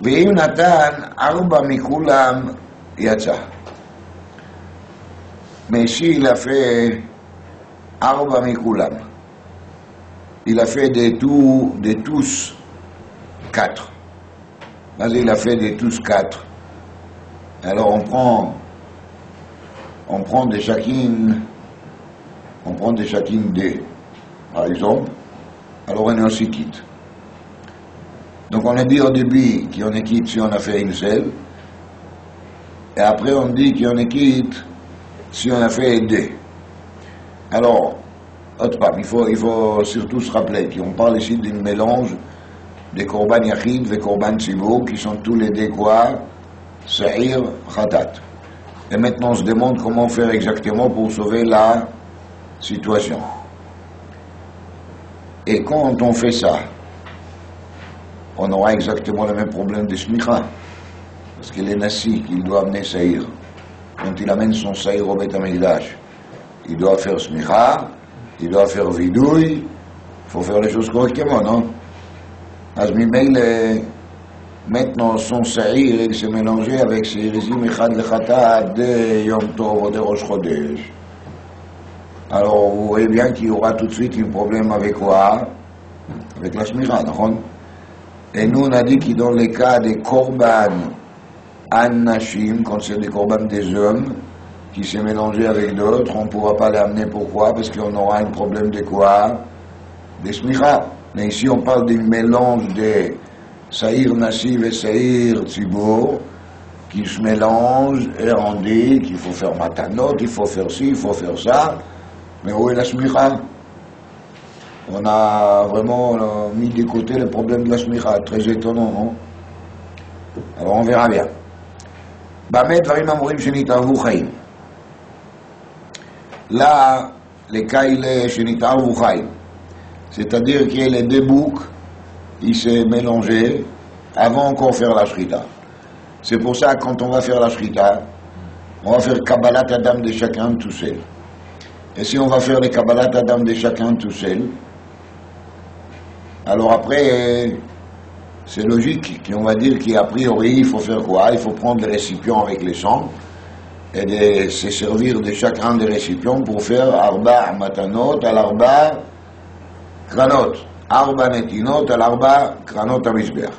Ve'im natan arba mikulam yatsa. Mais s'il a fait arba mikulam, il a fait de tous 4. Vas-y, il a fait de tous 4. Alors on prend de chacune 2, par exemple. Alors on est aussi quitte. Donc on a dit au début qu'on est quitte si on a fait une seule. Et après on dit qu'on est quitte si on a fait 2. Alors, il faut surtout se rappeler qu'on parle ici d'un mélange des korban yachid et korban tzibur qui sont tous les deux quoi? Sa'ir, khatat. Et maintenant on se demande comment faire exactement pour sauver la situation. Et quand on fait ça, on aura exactement le même problème de smicha. Parce que les nassi qu'il doit amener Sa'ir, quand il amène son Sa'ir au Beth Amikdash, il doit faire smicha, il doit faire vidouille, il faut faire les choses correctement, non? Maintenant son Sa'ir, il s'est mélangé avec ses Rizim Echad Lechata de Yom Tov ou de Rosh Chodesh. Alors vous voyez bien qu'il y aura tout de suite un problème avec quoi? Avec la smicha, non? Et nous on a dit que dans les cas des korban an-nashim, quand c'est des korban des hommes, qui s'est mélangé avec d'autres, on ne pourra pas l'amener. Pourquoi? Parce qu'on aura un problème de quoi? Des smicha. Mais ici on parle d'un mélange de Sa'ir Nassiv et Sa'ir Tzibur qui se mélangent et on dit qu'il faut faire matanot, il faut faire ci, il faut faire ça. Mais où est la smicha? On a vraiment mis de côté le problème de la smicha. Très étonnant, non? Alors on verra bien. Bamet dvarim amurim shenitavu chaim. Là, les cas, il est shenitavu chaim. C'est-à-dire que les deux boucs, ils s'est mélangé avant encore faire la shrita. C'est pour ça que quand on va faire la shrita, on va faire Kabbalat Adam de chacun tout seul. Et si on va faire les Kabbalat Adam de chacun tout seul, alors après, c'est logique qu'on va dire qu'a priori, il faut faire quoi? Il faut prendre les récipients avec les sangs et de se servir de chacun des récipients pour faire Arba Matanot al Arba Kranot. Arba Netinot al Arba Kranot Amishber.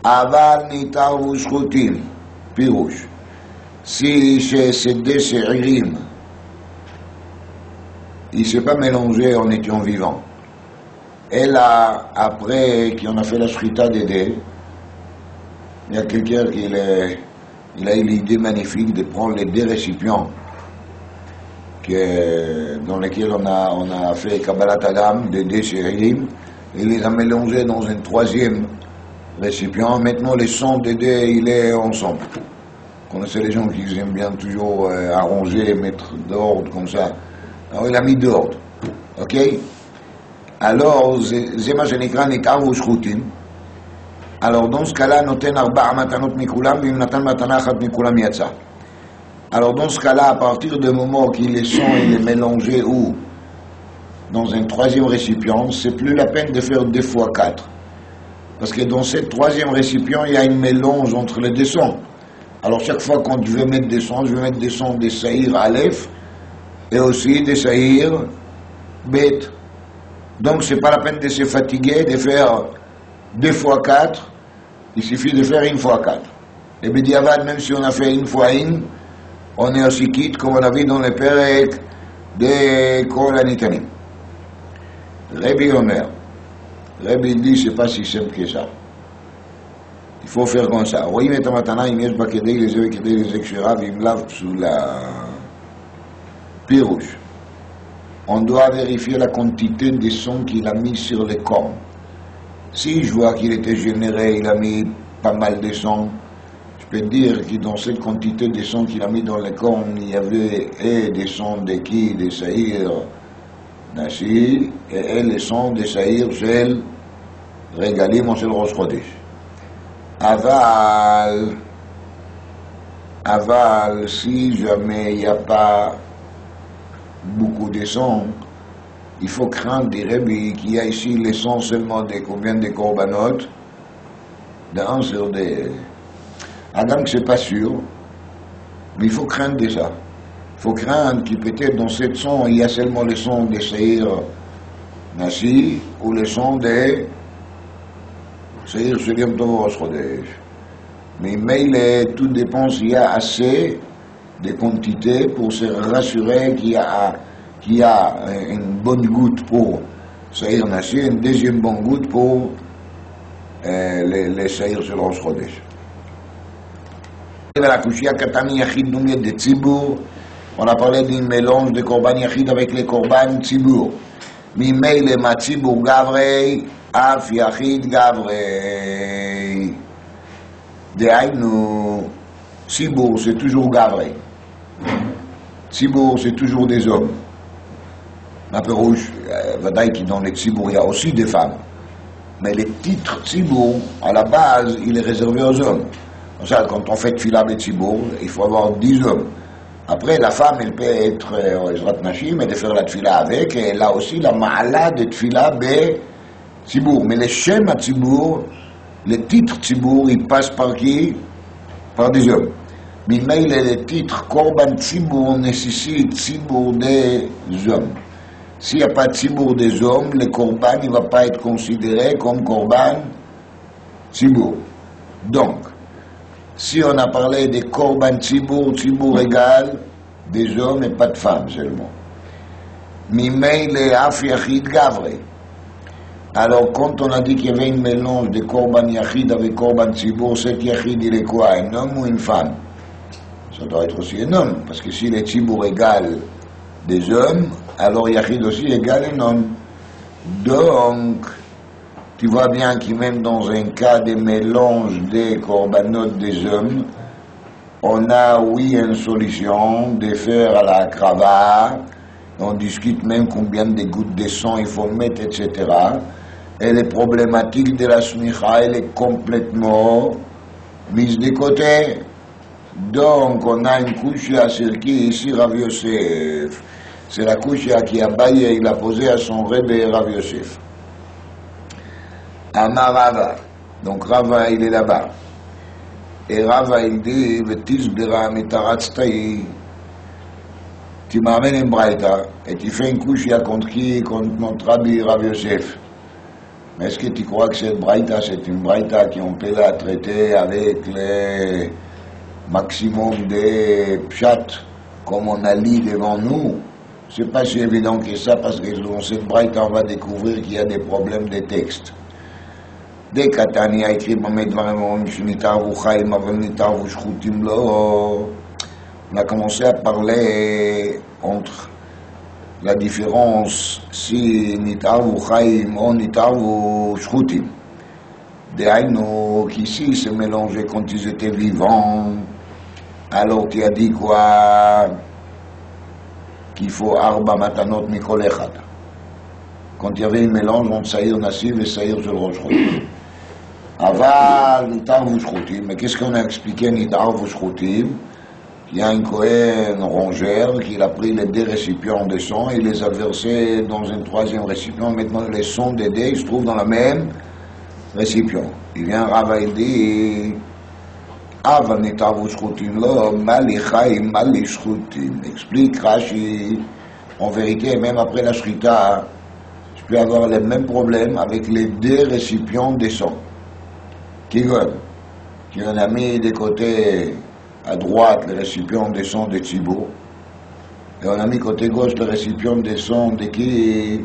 Aval Nitaru Shchutim. Pirouche. Si chez ces deux Seirim, il ne s'est pas mélangé en étant vivant. Et là, après qu'on a fait la shrita des dés, il y a quelqu'un qui il a eu l'idée magnifique de prendre les deux récipients dans lesquels on a fait Kabbalat Adam, des deux Seirim, et les a mélangés dans un troisième récipient. Maintenant, les sons des deux, il est ensemble. Vous connaissez les gens qui aiment bien toujours arranger, mettre d'ordre comme ça. Alors, il a mis d'ordre. Ok? Alors, c'est ma général nitaru shchutim. Alors, dans ce cas-là, noten arba matanot mikulam, vim natan matana achat mikulam yatsa. Alors, dans ce cas-là, à partir du moment qu'il les sent et les mélanger ou dans un troisième récipient, c'est plus la peine de faire 2 fois 4. Parce que dans ce troisième récipient, il y a un mélange entre les deux sons. Alors, chaque fois quand je veux mettre des sons, je vais mettre des sons des Sa'ir Aleph et aussi des saïrs bêtes. Donc c'est pas la peine de se fatiguer, de faire 2 fois 4, il suffit de faire 1 fois 4. Et Bediavad, même si on a fait 1 fois 1, on est aussi quitte comme on a vu dans le Perek de Kol Anitanim. Rabbi Omer, Rabbi dit, c'est pas si simple que ça. Il faut faire comme ça. רואים את המתנה אם יש בה כדי לזה וכדי לזה כשרה ואם לאו פסולה. פירוש. On doit vérifier la quantité de son qu'il a mis sur les cornes. Si je vois qu'il était généré, il a mis pas mal de son, je peux dire que dans cette quantité de son qu'il a mis dans les cornes, il y avait et des sons de qui, des saïrs nasi, et les sons des saïrs של רגלים או של ראש חודש. Aval, si jamais il n'y a pas beaucoup de sons, il faut craindre, dirait qu'il y a ici les sons seulement de combien de korbanot, d'un sur des... Adam, que c'est pas sûr, mais il faut craindre de ça. Il faut craindre qu'il peut-être dans cette son, il y a seulement les sons des Seir Nasi ou les sons des Seir Sheliam Tov Rosh Chodesh. Mais tout dépend s'il y a assez de quantité pour se rassurer qu'il y a une bonne goutte pour Seir Nasi et une deuxième bonne goutte pour les Seir של ראש חודש. On a parlé d'un mélange de Korban Yachid avec les Korban Tzibur. Mimele ma Tzibur Gavrei, Af Yachid Gavrei. Dehaïnu, Tzibur c'est toujours Gavrei. Tzibur c'est toujours des hommes. Un peu rouge, Vadaï qui dans les Tzibur il y a aussi des femmes. Mais les titres Tzibur, à la base, il est réservé aux hommes. Quand on fait Tfila Betzibur, il faut avoir 10 hommes. Après, la femme, elle peut être Ezrat Nashim et de faire la Tfila avec, et elle a aussi la Ma'ala de Tfila Betzibur. Mais les Shem à Tzibur, les titres Tzibur, ils passent par qui? Par des hommes. Mais les titres Korban Tzibur nécessitent Tzibur des hommes. S'il n'y a pas de Tzibur des hommes, le Korban ne va pas être considéré comme Korban Tzibur. Donc, si on a parlé des Korban Tzibur, Tzibur égal des hommes et pas de femmes seulement. Mimei Af Yachid Gavrei. Alors, quand on a dit qu'il y avait un mélange de Korban Yachid avec Korban Tzibur, cet Yachid, il est quoi? Un homme ou une femme? Ça doit être aussi un homme, parce que si les Tzibur égal des hommes, alors Yachid aussi égale un homme. Donc, tu vois bien que même dans un cas de mélange des korbanot des hommes, on a, oui, une solution de faire à la cravate, on discute même combien de gouttes de sang il faut mettre, etc. Et les problématiques de la smicha, elle est complètement mise de côté. Donc, on a une couche à qui ici, Rav Yosef. C'est la couche qui a baillé, il a posé à son Rebbe Rav Yosef. Amar Rava, donc Rava il est là-bas. Et Rava il dit, Vetisbera mitaratztai, tu m'amènes une braïta, et tu fais une couche contre qui? Contre notre Rabbi Rav Yosef. Mais est-ce que tu crois que cette braïta, c'est une braïta qu'on peut la traiter avec le maximum de pshat, comme on a lu devant nous? C'est pas si évident que ça, parce que dans cette braïta, on va découvrir qu'il y a des problèmes de texte. Dès qu'Atani a écrit on a commencé à parler entre la différence si Nitavu Chaim ou Nitavu Shchutim. Dehaïnu, qu'ici se mélangeait quand ils étaient vivants, alors tu as dit quoi? Qu'il faut Arba Matanot Mikol Echad. Quand il y avait un mélange entre Saïr Nassiv et Saïr Shel Rosh Chodesh. Aval, Nitavu Shchutim. Mais qu'est-ce qu'on a expliqué Nitavu Shchutim? Il y a un Kohen rongeur qui a pris les 2 récipients de sang et les a versés dans un 3e récipient. Maintenant, les sons des 2 se trouvent dans la même récipient. Il vient Rava et dit Aval Nitavu Shchutim lo, Mali Chaim, Mali Shchutim. Explique Rashi En vérité, même après la shrita, je peux avoir les mêmes problèmes avec les deux récipients des sangs. Qui on a mis des côtés à droite le récipient des sangs de Tzibour, et on a mis côté gauche le récipient des sangs de qui?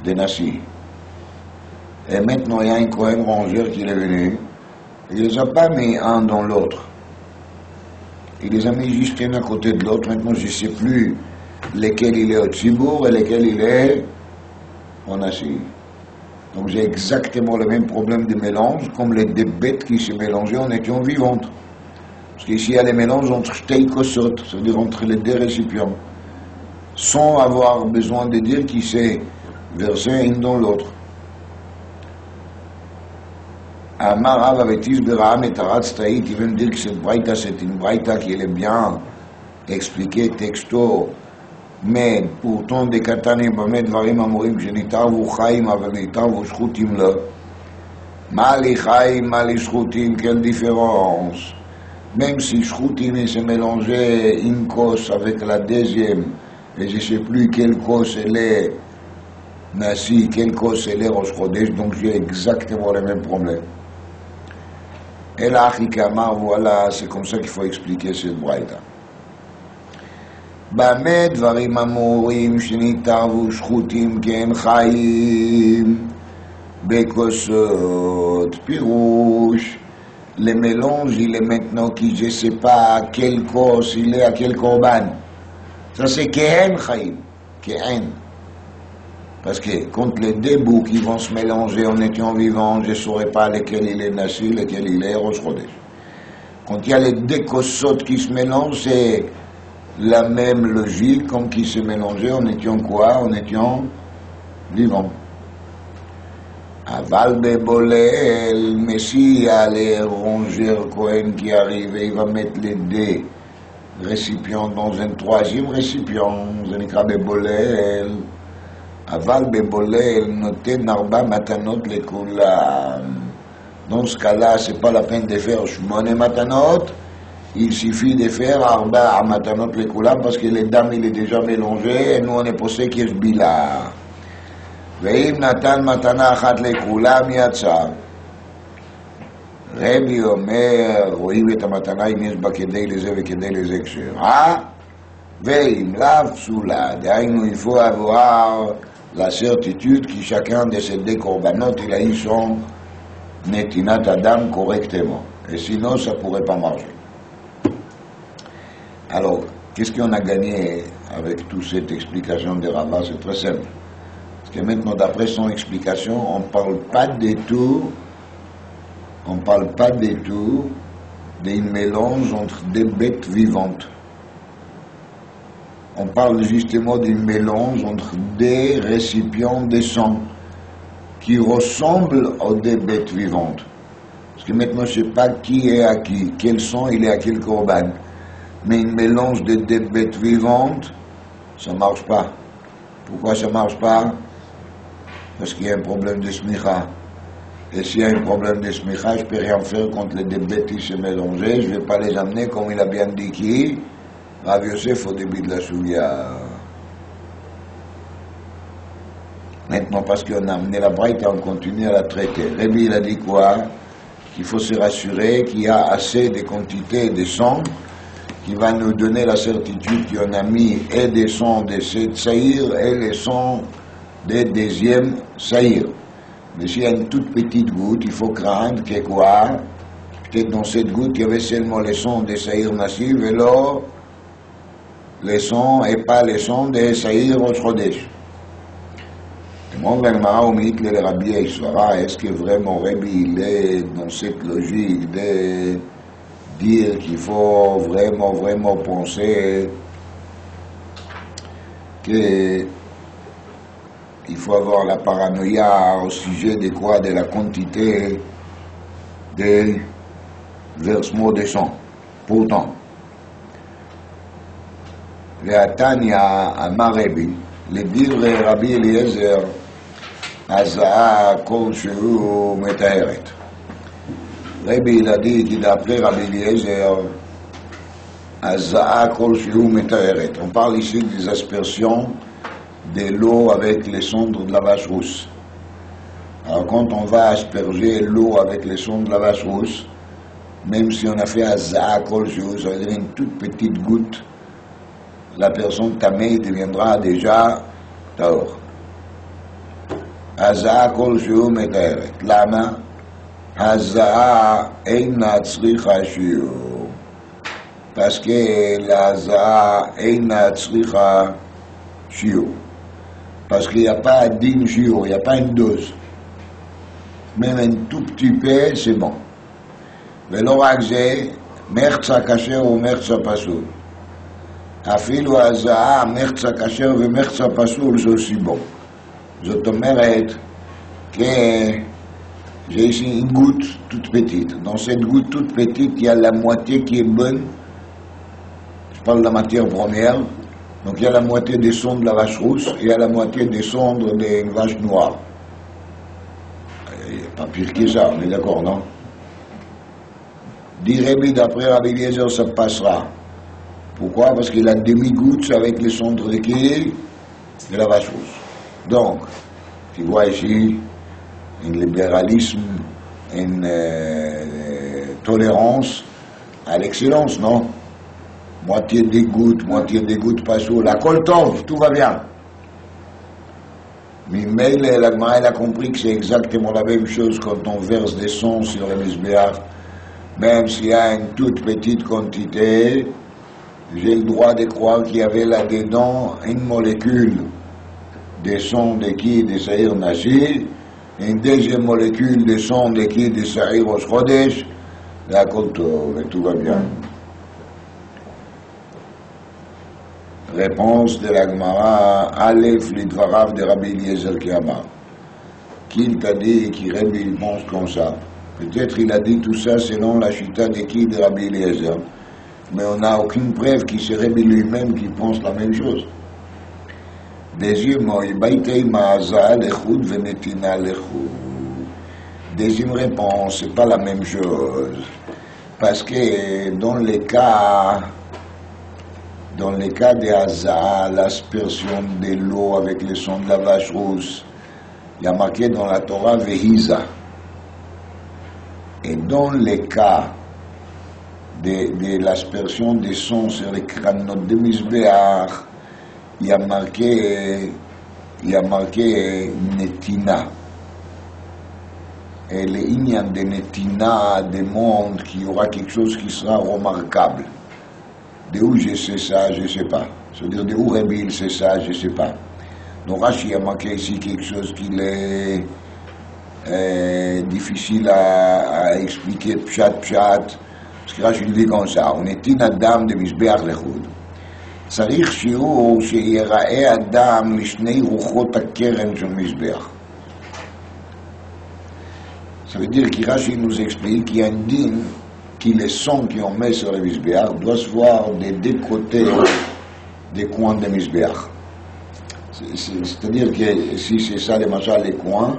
Des Nassi. Et maintenant, il y a un Kohen rangeur qui est venu, il les a pas mis un dans l'autre. Il les a mis juste un à côté de l'autre. Maintenant, je ne sais plus lesquels il est au Tzibour et lesquels il est au Nassi. Donc j'ai exactement le même problème de mélange, comme les deux bêtes qui se mélangeaient en étant vivantes. Parce qu'ici, il y a les mélanges entre shtei kosot, c'est-à-dire entre les deux récipients, sans avoir besoin de dire qui s'est versé un dans l'autre. Amar Rav Avetis Beraham et Taratz Taït, il veut me dire que cette braïta, c'est une braïta qui est bien expliquée texto, mais pourtant des katané bamed varim amorim genitarvu chaim aval nitarvu shchutim la. Mali chaim, mali shchutim, quelle différence? Même si shchutim s'est mélangé une cause avec la deuxième, et je ne sais plus quelle cause elle est Nassi, quelle cause elle est Rosh Chodesh, donc j'ai exactement le même problème. Et là, Achikama, voilà, c'est comme ça qu'il faut expliquer cette braïta. במה דברים אמורים שנתערבו שחוטים כן חיים בכוסות פירוש le mélange il est maintenant qui je sais pas à quelle cause il est à quel korban ça c'est kehen chaim kehen parce que quand les deux bouts qui vont se mélanger en étant vivants je ne saurais pas lequel il est Nassi lequel il est Rosh Chodesh. Quand il y a les deux kosot qui se mélangent c'est la même logique comme qui se mélangeait en étant quoi? En étant vivant. Aval bebolel, mais s'il y a les rongeurs Cohen qui arrivent et il va mettre les deux récipients dans un troisième récipient, זה נקרא bebolel. Aval bebolel noten arba matanot לכולם. Dans ce cas-là, c'est pas la peine de faire 8 matanot. Il suffit de faire Arba Matanot Lekulam parce que les dames il est déjà mélangé et nous on est posé qu'il y a Bila. Veim Natan Matana Achat Lekulam Yatsa. Rabbi Omer, רואים את המתנה אם יש בה כדי לזה וכדי לזה כשרה, ואם לאו פסולה, דהיינו il faut avoir la certitude que chacun de ces deux korbanot il a eu son netinat adam correctement. Et sinon ça pourrait pas marcher. Alors, qu'est-ce qu'on a gagné avec toute cette explication de Rava? C'est très simple. Parce que maintenant, d'après son explication, on ne parle pas du tout d'un mélange entre des bêtes vivantes. On parle justement d'un mélange entre des récipients de sang qui ressemblent aux des bêtes vivantes. Parce que maintenant, je ne sais pas qui est à qui, quel sang il est à quel korban. Mais un mélange de deux bêtes vivantes, ça ne marche pas. Pourquoi ça ne marche pas? Parce qu'il y a un problème de smicha. Et s'il y a un problème de smicha, je ne peux rien faire contre les deux bêtes qui se mélangeaient. Je ne vais pas les amener, comme il a bien dit qui, Rav Yosef au début de la Soulia. Maintenant, parce qu'on a amené la braïta, on continue à la traiter. Rabbi, il a dit quoi? Qu'il faut se rassurer qu'il y a assez de quantité de sang qui va nous donner la certitude qu'on a mis et des sons de cette saïr et les sons des deuxièmes saïr. Mais s'il y a une toute petite goutte, il faut craindre que quoi? Peut-être dans cette goutte, il y avait seulement les sons des saïr massifs et là, les sons et pas les sons des saïr Rosh Chodesh. Demande l'Agmara au Mikle le Rabbi Yisraël, est-ce que vraiment Rabbi il est dans cette logique de dire qu'il faut vraiment penser qu'il faut avoir la paranoïa au sujet de quoi? De la quantité des versements de sang. Pourtant, Ve'atanya Amar Rabbi, le dire Rabbi Eliezer, Azaa kol shehu metaheret. Rabbi il a dit que d'après Rabbi Eliezer, Azaa kol shehu metaeret. On parle ici des aspersions de l'eau avec les cendres de la vache rousse. Alors quand on va asperger l'eau avec les cendres de la vache rousse, même si on a fait Azaa kol shehu, ça veut dire une toute petite goutte, la personne tamée deviendra déjà taor. Azaa kol shehu metaeret. Lama? Hazaa eina tzricha shiur. Parce que la hazaa eina tzricha shiur. Parce qu'il n'y a pas din shiur, il n'y a pas une dose. Même un tout petit peu, c'est bon. ולא רק זה, מרצה כשר ומרצה פסול. אפילו הזעה, מרצה כשר ומרצה פסול, זה aussi bon. זאת אומרת, j'ai ici une goutte toute petite. Dans cette goutte toute petite, il y a la moitié qui est bonne. Je parle de la matière première. Donc il y a la moitié des cendres de la vache rousse et il y a la moitié des cendres d'une vache noire. Il n'y a pas pire que ça, on est d'accord, non? Dit Rébi, d'après Rabbi Eliezer, ça passera. Pourquoi? Parce que la demi-goutte, c'est avec les cendres de qui? De la vache rousse. Donc, tu vois ici, un libéralisme, une tolérance à l'excellence, non? Moitié des gouttes pas sous la coltov, tout va bien. Mais la Gemara, elle a compris que c'est exactement la même chose quand on verse des sons sur le misbéach. Même s'il y a une toute petite quantité, j'ai le droit de croire qu'il y avait là-dedans une molécule de son de qui de Saïr Nashi, une deuxième molécule de son de qui de Saïr Rosh Chodesh, la coltov, et tout va bien. Réponse de la Gemara, Aleph l'idvarav de Rabbi Eliezer qui amar. Qui t'a dit qui Rabbi pense comme ça? Peut-être il a dit tout ça selon la chita de qui de Rabbi Eliezer, mais on n'a aucune preuve qu'il c'est Rabbi lui-même qui pense la même chose. Deuxième réponse, c'est pas la même chose, parce que dans les cas de Hazaa, l'aspersion de l'eau avec le son de la vache rousse, il y a marqué dans la Torah Vehiza. Et dans les cas de l'aspersion des sons sur les crânes de Misbéach, il y a marqué Netina. Et les ignan de Netina démontrent qu'il y aura quelque chose qui sera remarquable. De où je sais ça, je ne sais pas. C'est-à-dire de où Rabbi sait ça, je ne sais pas. Donc Rashi a marqué ici quelque chose qui est difficile à expliquer, pshat, parce que Rashi dit comme ça, on est une adam de Misbéach lechud. צריך שיעור שיראה אדם לשני רוחות הקרן של מזבח. Ça veut dire que Rashi nous explique qu'il y a un din qui les sons qu'on met sur le misbéach doivent se voir des deux côtés des coins de misbéach. C'est-à-dire que si c'est ça les coins,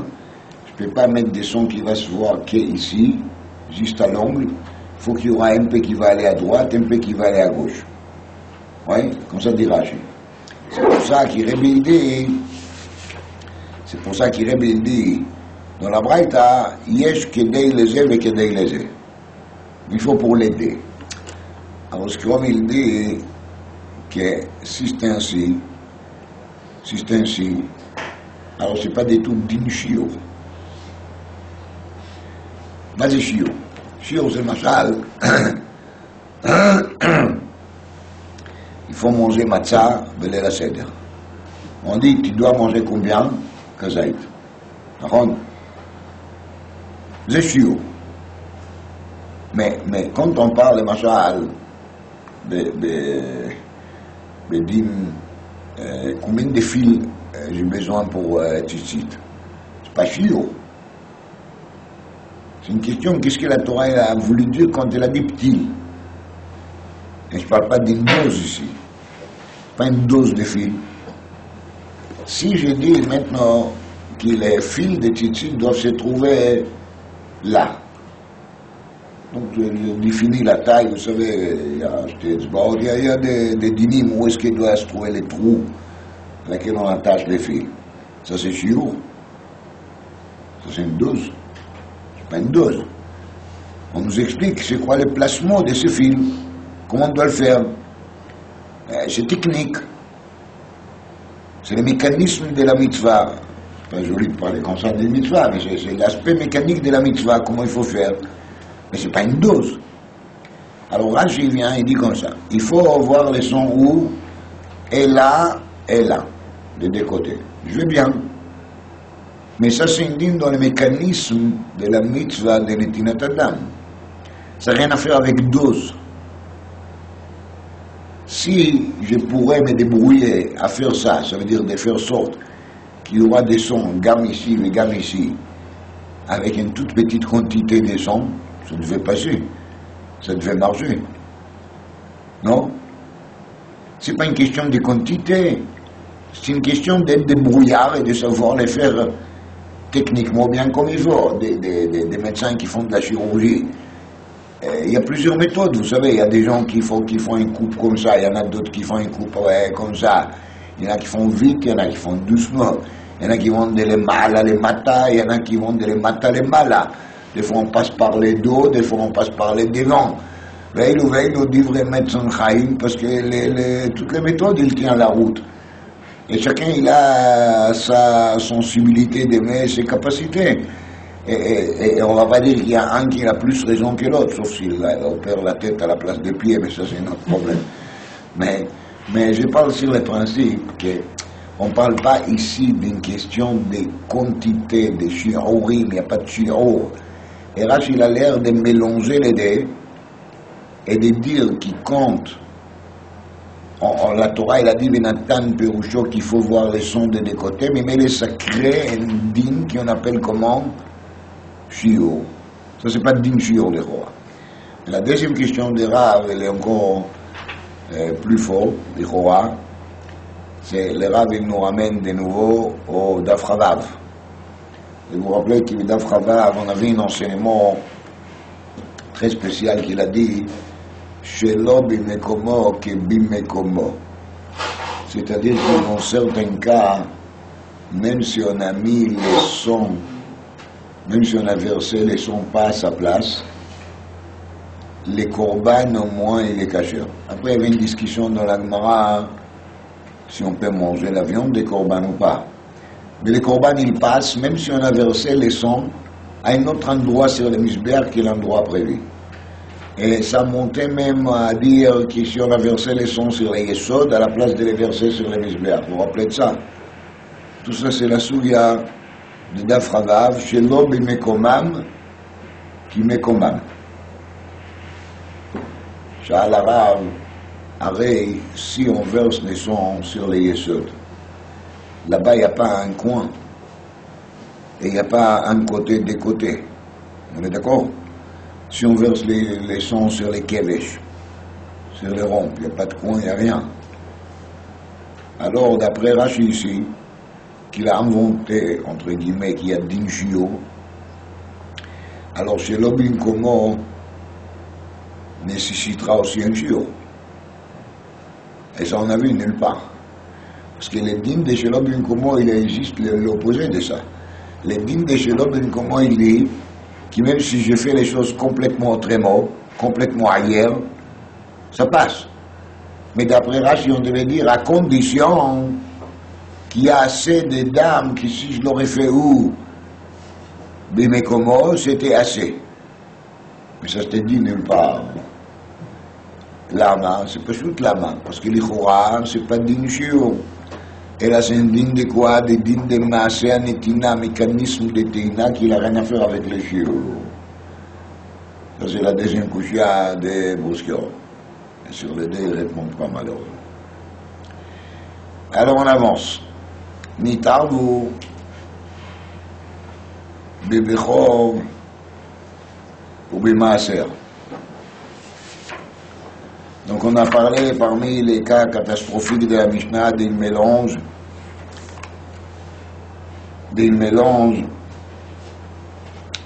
je ne peux pas mettre des sons qui vont se voir qu'ici, juste à l'angle. Il faut qu'il y aura un peu qui va aller à droite, un peu qui va aller à gauche. Oui, comme ça dit Rashi. C'est pour ça qu'il dit, dans la Braïta, yesh kedei leze ve kedei leze. Il faut pour l'aider. Alors, ce qu'on il dit que si c'est ainsi, alors c'est pas du tout din shiur. Vas-y shiur. Shiur c'est machal. Il faut manger matzah belel seder. On dit tu dois manger combien? Kazaït. D'accord? C'est shiur. Mais quand on parle de machal, combien de fils j'ai besoin pour tzitzit? C'est pas chiot. C'est une question, qu'est-ce que la Torah a voulu dire quand elle a dit petit? Et je ne parle pas d'une dose ici, pas une dose de fils. Si je dis maintenant que les fils de tzitzit doivent se trouver là, Donc, je définis la taille, vous savez, il y a des dynimes où est-ce qu'il doit se trouver les trous à laquelle on attache les fils. Ça, c'est chiot. Ça, c'est une dose. C'est pas une dose. On nous explique c'est quoi le placement de ces fils, comment on doit le faire. C'est technique. C'est le mécanisme de la mitzvah. C'est pas joli de parler comme ça de mitzvah, mais c'est l'aspect mécanique de la mitzvah, comment il faut faire. Mais c'est pas une dose. Alors Rashi vient et dit comme ça. Il faut voir les sons où et là, des deux côtés. Je veux bien. Mais ça s'indigne dans le mécanisme de la mitzvah de Netinat Adam. Ça n'a rien à faire avec dose. Si je pourrais me débrouiller à faire ça, ça veut dire de faire sorte qu'il y aura des sons, gamme ici, mais gamme ici, avec une toute petite quantité de sons, ça devait passer, ça devait marcher. Non? C'est pas une question de quantité, c'est une question d'être débrouillard et de savoir les faire techniquement bien comme il faut. Des médecins qui font de la chirurgie. Il y a plusieurs méthodes, vous savez, il y a des gens qui font une coupe comme ça, il y en a d'autres qui font une coupe comme ça, il y en a qui font vite, il y en a qui font doucement, il y en a qui vont de les mala, les mata, il y en a qui vont de les mata, les mala. Des fois on passe par les dos, des fois on passe par les devants. Veille ou devrait mettre son chaïm parce que toutes les méthodes, il tient la route. Et chacun, il a sa sensibilité d'aimer, ses capacités. Et on va pas dire qu'il y a un qui a plus raison que l'autre, sauf s'il opère la tête à la place des pieds, mais ça c'est un autre problème. Mais je parle sur le principe qu'on ne parle pas ici d'une question de quantité, de shi'urim, il n'y a pas de shi'ur. Et Rashi, il a l'air de mélanger les deux et de dire qu'il compte. La Torah, il a dit Benatan Perusho qu'il faut voir les sons des deux côtés, mais les sacrés, un din qu'on appelle comment Shiur. Ça, c'est pas din Shiur, les rois. La deuxième question de Rav, elle est encore plus forte, les rois. C'est le Rav, il nous ramène de nouveau au Daf Chavav. Et vous vous rappelez que le Daf Chavav, on avait un enseignement très spécial qu'il a dit Shelo bimekomo ke bimekomo. C'est-à-dire que dans certains cas, même si on a mis les sons, même si on a versé les sons pas à sa place, les korban au moins il est caché. Après il y avait une discussion dans la Gemara si on peut manger la viande des korban ou pas. Mais les korban ils passent même si on a versé les sons à un autre endroit sur le misbéach qui est l'endroit prévu. Et ça montait même à dire que si on a versé les sons sur les yesod, à la place de les verser sur les misbéach. Vous vous rappelez de ça? Tout ça c'est la souya de Daf Chavav, Shelo bimekomam ki mekomam. Sha'al Harav, arrête, si on verse les sons sur les yesod, là-bas il n'y a pas un coin, et il n'y a pas un côté des côtés. On est d'accord? Si on verse les sons sur les kevesh, sur les ronds, il n'y a pas de coin, il n'y a rien. Alors, d'après Rashi ici, qu'il a inventé, entre guillemets, qu'il y a din shiur, alors chez l'obin komo nécessitera aussi un shiur. Et ça, on a vu nulle part. Parce que les din de chez l'obin komo, il existe l'opposé de ça. Les din de chez l'obin komo, il dit que même si je fais les choses complètement autrement, complètement ailleurs, ça passe. Mais d'après Rashi, on devait dire à condition qu'il y a assez de dames qui, si je l'aurais fait où, Bimekomo, c'était assez. Mais ça s'était dit nulle part. Lama, c'est pas toute lama, parce que l'Ichora, c'est pas din shiur. Et là, c'est un din de quoi? Des din de maasé anetina, mécanisme de teina qui n'a rien à faire avec les shiur. Ça, c'est la deuxième couchia de Brouskior. Et sur les deux, ils répondent pas malheureusement. Alors, on avance. Nitarvu bebechor ou bemaaser. Donc on a parlé parmi les cas catastrophiques de la Mishnah d'un mélange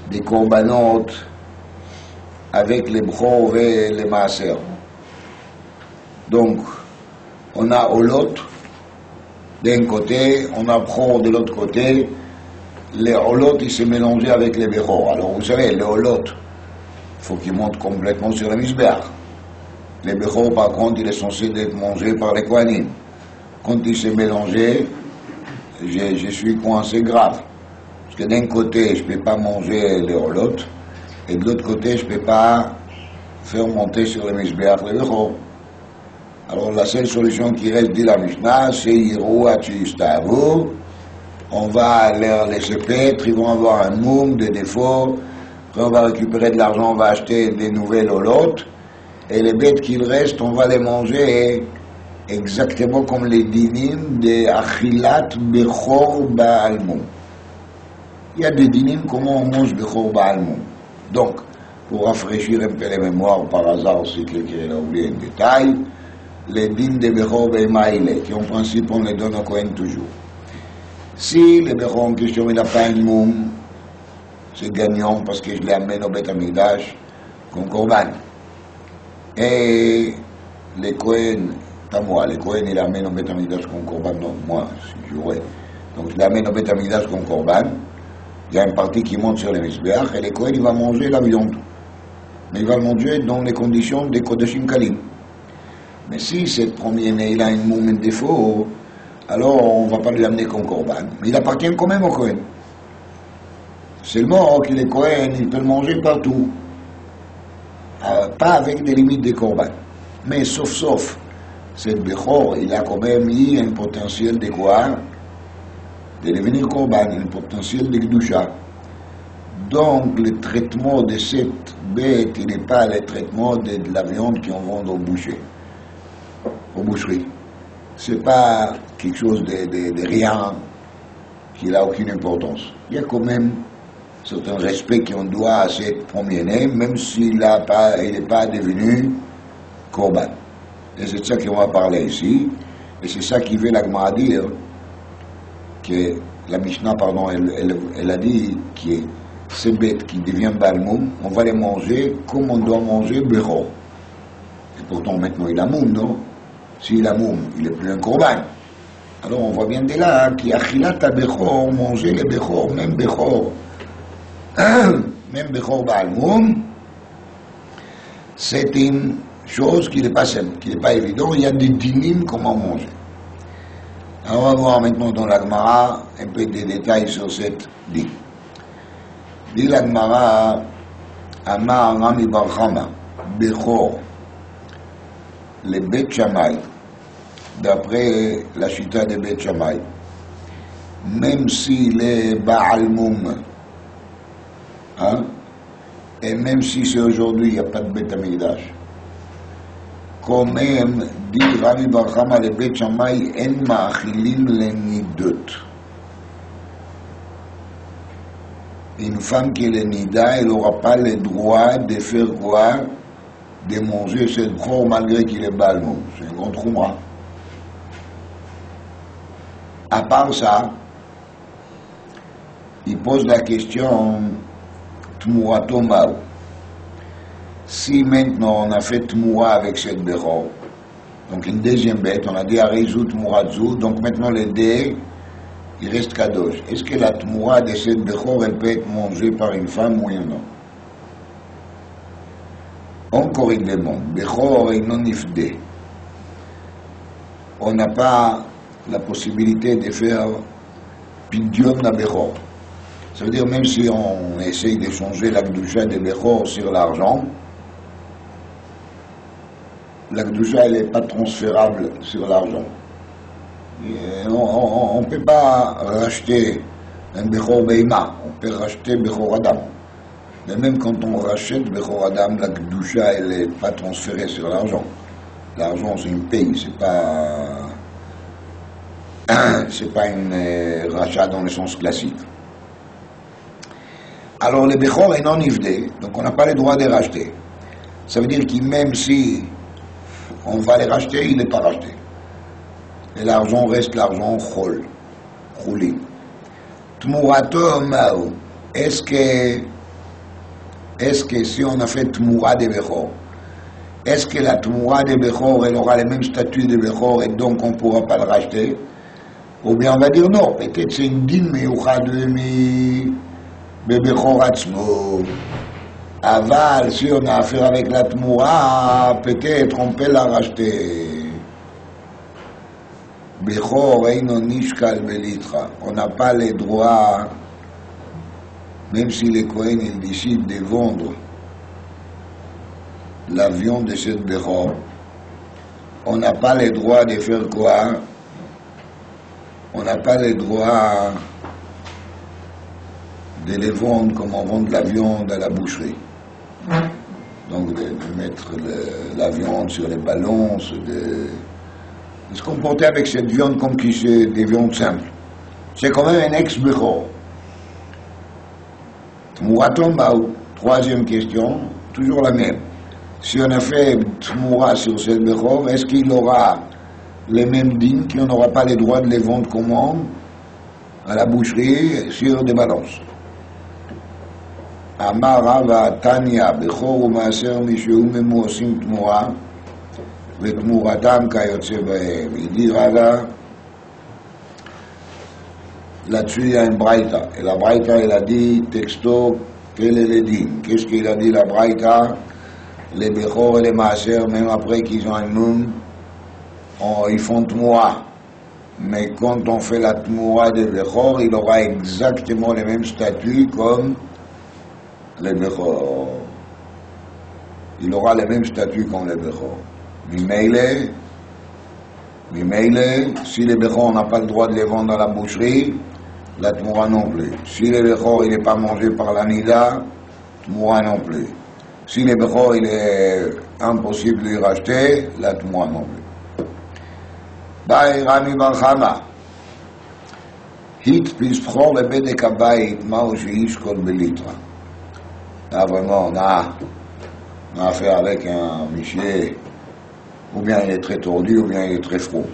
des korbanot avec les Bchor et les Maaser. Donc, on a Olot d'un côté, on a Bchor de l'autre côté. Les Olot, ils se mélangeaient avec les Bechor. Alors, vous savez, les Olot, il faut qu'ils montent complètement sur le Misbeach. Les Bechor, par contre, il est censé être mangé par les Kohanim. Quand il s'est mélangé, je suis coincé grave. Parce que d'un côté, je ne peux pas manger les Olot, et de l'autre côté, je ne peux pas faire monter sur le Misbeach les Bechor. Alors la seule solution qui reste, dit la Mishnah, c'est Yirou Achistavu. On va leur laisser paître, ils vont avoir un moum, des défauts. Après on va récupérer de l'argent, on va acheter des nouvelles Olot. Et les bêtes qu'il reste, on va les manger exactement comme les dinim de Achilat Bechor Baal Moum. Il y a des dinim comment on mange Bechor Baal Moum. Donc, pour rafraîchir un peu les mémoires, par hasard, si quelqu'un a oublié un détail, les dîmes de Bechor Beimaïle, qui en principe on les donne au Kohen toujours. Si le Bechor en question il n'a pas un moum, c'est gagnant parce que je l'amène au Beth Amikdash comme Korban. Et les Kohen, pas moi, les Kohen il l'amène au Beth Amikdash comme Korban, non, moi, si j'aurais. Donc je l'amène au Beth Amikdash comme Korban. Il y a une partie qui monte sur les Misbeach et les Kohen il va manger la viande. Mais il va le manger dans les conditions des Kodashim Kalim. Mais si cette premier-né, il a un moment de défaut, alors on ne va pas lui amener comme Korban. Mais il appartient quand même au Kohen. Seulement qu'il est Kohen, il peut le manger partout. Pas avec des limites de Korban. Mais sauf, cette Bechor, il a quand même eu un potentiel de quoi? De devenir Korban, un potentiel de Gdusha. Donc le traitement de cette bête, il n'est pas le traitement de la viande qu'on vend au boucher. Aux boucheries. C'est pas quelque chose de rien qui n'a aucune importance. Il y a quand même certain respect qu'on doit à cette premier-né, même s'il n'est pas devenu Korban. Et c'est de ça qu'on va parler ici. Et c'est ça qui veut la Gemara dire que la Mishnah, pardon, elle a dit que ces bêtes qui deviennent Balmoum, on va les manger comme on doit manger Bechor. Et pourtant maintenant il a moum, non? S'il a moum, il n'est plus un Korban. Alors on voit bien de là qu'il y a Achilat Bechor, manger les Bechor, même Bechor Baal Moum, c'est une chose qui n'est pas simple, qui n'est pas évidente. Il y a des dinim comment manger. Alors on va voir maintenant dans la Gemara un peu des détails sur cette din. Dit la Gemara, Amar Rami Bar Chama, Bechor, les Beth Shammai, d'après la chita de Beth Shammai, même s'il est Baal Moum, hein, et même si c'est aujourd'hui, il n'y a pas de Beth Amikdash, quand même, dit Rami Bar Chama, les Beth Shammai, en ma'achilim lenidot. Une femme qui est le nida, elle n'aura pas le droit de faire quoi? De manger cette Bechor malgré qu'il est Baal Moum. C'est un grand trouma. À part ça, il pose la question Tmurato Mao. Si maintenant on a fait Tmoura avec cette Bechor, donc une deuxième bête, on a dit Arizou Tmuratzu, donc maintenant les deux, il reste Kadosh. Est-ce que la Tmoura de cette Bechor, elle peut être mangée par une femme, oui ou non? Encore il demande, Bechor et non ifdé. On n'a pas la possibilité de faire Pidyon la Bechor. Ça veut dire même si on essaye de changer la Gdusha de Bechor sur l'argent, la Gdusha elle n'est pas transférable sur l'argent. On ne peut pas racheter un Bechor Beima, on peut racheter Bechor Adam. Mais même quand on rachète Bechor Adam, la Gdusha elle n'est pas transférée sur l'argent. L'argent c'est une paye, c'est pas une rachat dans le sens classique. Alors le Bechor est non ifdé, donc on n'a pas le droit de les racheter. Ça veut dire que même si on va les racheter, il n'est pas racheté. Et l'argent reste l'argent chol, chouli. Tmurato mao, est-ce que est-ce que si on a fait Tmoura de Bechor, est-ce que la Tmoura de Bechor, elle aura le même statut de Bechor et donc on ne pourra pas le racheter? Ou bien on va dire non, peut-être c'est une dîme miouchad Bechor Atzmo. Aval, si on a affaire avec la Tmoura, peut-être on peut la racheter. Bechor Eino Nishkal Belitra. On n'a pas les droits, même si les Kohen ils décident de vendre la viande de cette Bechor, on n'a pas les droits de faire quoi? On n'a pas les droits de les vendre comme on vend de la viande à la boucherie. Donc de mettre la viande sur les ballons, de se comporter avec cette viande comme si c'est des viandes simples. C'est quand même un ex-Bechor. Tmouraton Baou, troisième question, toujours la même. Si on a fait Tmoura sur cette Bechor, est-ce qu'il aura les mêmes dîmes, qu'on n'aura pas les droits de les vendre comment? À la boucherie, sur des balances. Amar Rava Tanya, Bechor ou Maaser Mishu Memu Osim Tmoura, Vetmouratam Kayotse Bahem. Il dit Rava, là-dessus il y a une braïta. Et la braïta, elle a dit, texto, quel est le dîme? Qu'est-ce qu'il a dit la braïta? Les Bechor et les Maaser, même après qu'ils ont un nom, ils font Tmoura. Mais quand on fait la Tmoura des Bechor, il aura exactement le même statut comme les Bechor. Il aura le même statut comme les Bechor. Mimeile, si les Bechor n'a pas le droit de les vendre à la boucherie, la Tmoura non plus. Si les Bechor il n'est pas mangé par la Nida, Tmoura non plus. Si les Bechor il est impossible de les racheter, la Tmoura non plus. Baï Rami Barchama. Hit plus Bechor le Bedek Abayit Mao Sheish Kol Belitra. Là vraiment on a affaire avec un Miché, ou bien il est très tordu, ou bien il est très froid.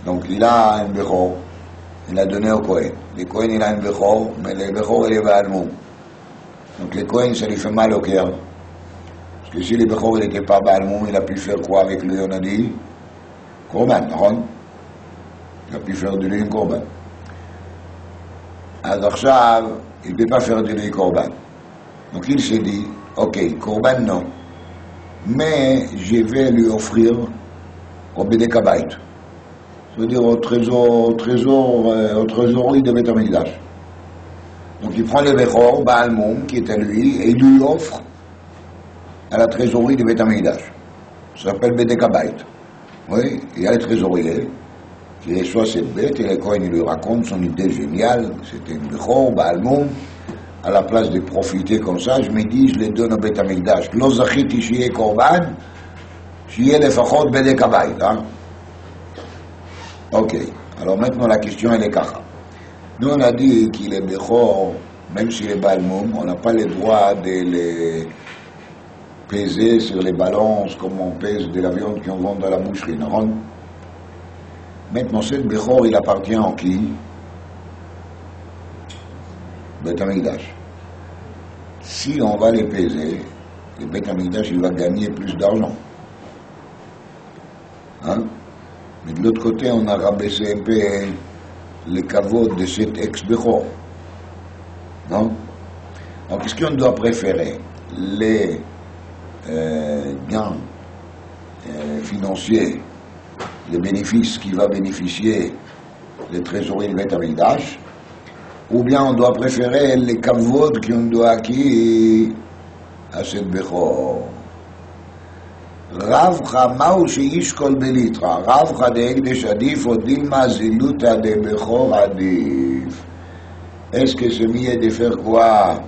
Donc il a un Bechor, il a donné au Kohen. Le Kohen il a un Bechor, mais le Bechor il est Baalmoum. Donc le Kohen ça lui fait mal au cœur. Parce que si le Bechor il n'était pas Baalmoum, il a pu faire quoi avec lui? On a dit Korban, non? Il a pu faire de lui un Korban. Alors ça, il ne peut pas faire de lui Korban. Donc il s'est dit, ok, Korban non, mais je vais lui offrir au Bedek Habayit, c'est-à-dire au trésorerie de Beit HaMikdash. Donc il prend le Bechor, Baalmoum, qui est à lui, et il lui offre à la trésorerie de Beit HaMikdash. Ça s'appelle Bedek Habayit. Oui, il y a le trésorier qui reçoit cette bête, et le Kohen il lui raconte son idée géniale, c'était une Bechor, Baalmoum. À la place de profiter comme ça, je me dis, je les donne au Beit HaMikdash. Lo zachiti shiye korban, shiye lefachot bedek habayit. Ok. Alors maintenant la question elle est cacha. Nous on a dit qu'il est Bechor, même s'il est Baalmoum, on n'a pas le droit de les peser sur les balances comme on pèse de la viande qu'on vend dans la boucherie. Non? Maintenant cette Bechor il appartient à qui? Beit HaMikdash. Si on va les peser, le Beit HaMikdash il va gagner plus d'argent. Hein? Mais de l'autre côté, on a rabaissé un peu les kavod de cet ex-Bechor. Non? Donc, qu'est-ce qu'on doit préférer? Les gains financiers, les bénéfices qui va bénéficier les trésoriers du Beit HaMikdash, ou bien on doit préférer les kavod qu'on doit acquérir à cette Bechor. Ravcha ma'u sheishkol belitra. Ravcha de Ekdesh adif ou dilma ziluta de Bechor adif. Est-ce que c'est mieux de faire quoi?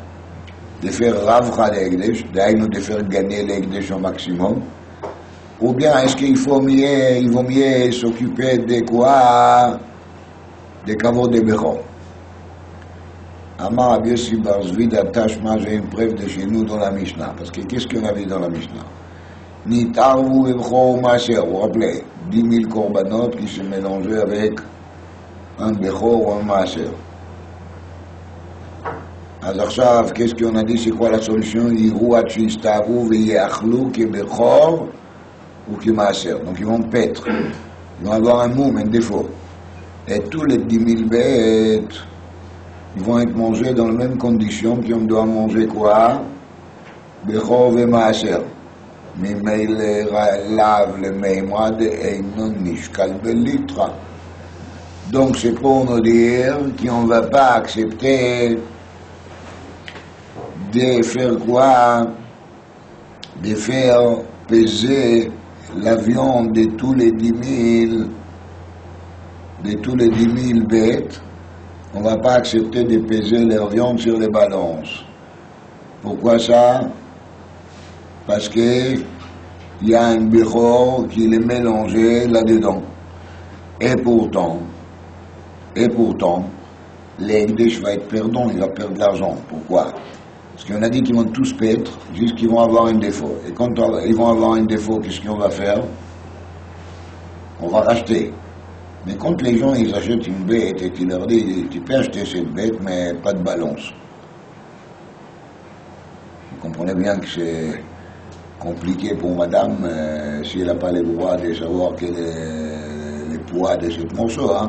De faire Ravcha de Ekdesh, de faire gagner l'Ekdesh au maximum? Ou bien est-ce qu'il vaut mieux s'occuper de quoi? Des kavod de Bechor. Amar Rabbi Yossi bar Zvi d'Atashma, j'ai une preuve de chez nous dans la Mishnah. Parce que qu'est-ce qu'on a vu dans la Mishnah? Nitarvu et Bechor Maaser, vous vous rappelez, 10 000 korbanot qui se mélangeaient avec un Bechor ou un Maaser. אז עכשיו, qu'est-ce qu'on a dit, c'est quoi la solution? יראו עד שיסתערו ויאכלו כבכור וכמעשר. Donc ils vont paître, ils vont avoir un moum, un défaut. Et tous les 10 000 bêtes, ils vont être mangés dans les mêmes conditions qu'on doit manger quoi? Bechor ומעשר. ממילא לאו למימד אינו נשקל בליטרה. Donc c'est pour nous dire qu'on ne va pas accepter de faire quoi? De faire peser la viande de tous les 10 000 bêtes. On ne va pas accepter de peser leur viande sur les balances. Pourquoi ça? Parce qu'il y a un bechor qui est mélangé là-dedans. Et pourtant, l'Ekdesh va être perdant, il va perdre de l'argent. Pourquoi? Parce qu'on a dit qu'ils vont tous paître, juste qu'ils vont avoir un défaut. Et quand ils vont avoir un défaut, qu'est-ce qu'on va faire? On va racheter. Mais quand les gens ils achètent une bête et tu leur dis, tu peux acheter cette bête, mais pas de balance. Vous comprenez bien que c'est compliqué pour madame si elle n'a pas le droit de savoir quel est le poids de ce morceau. Hein.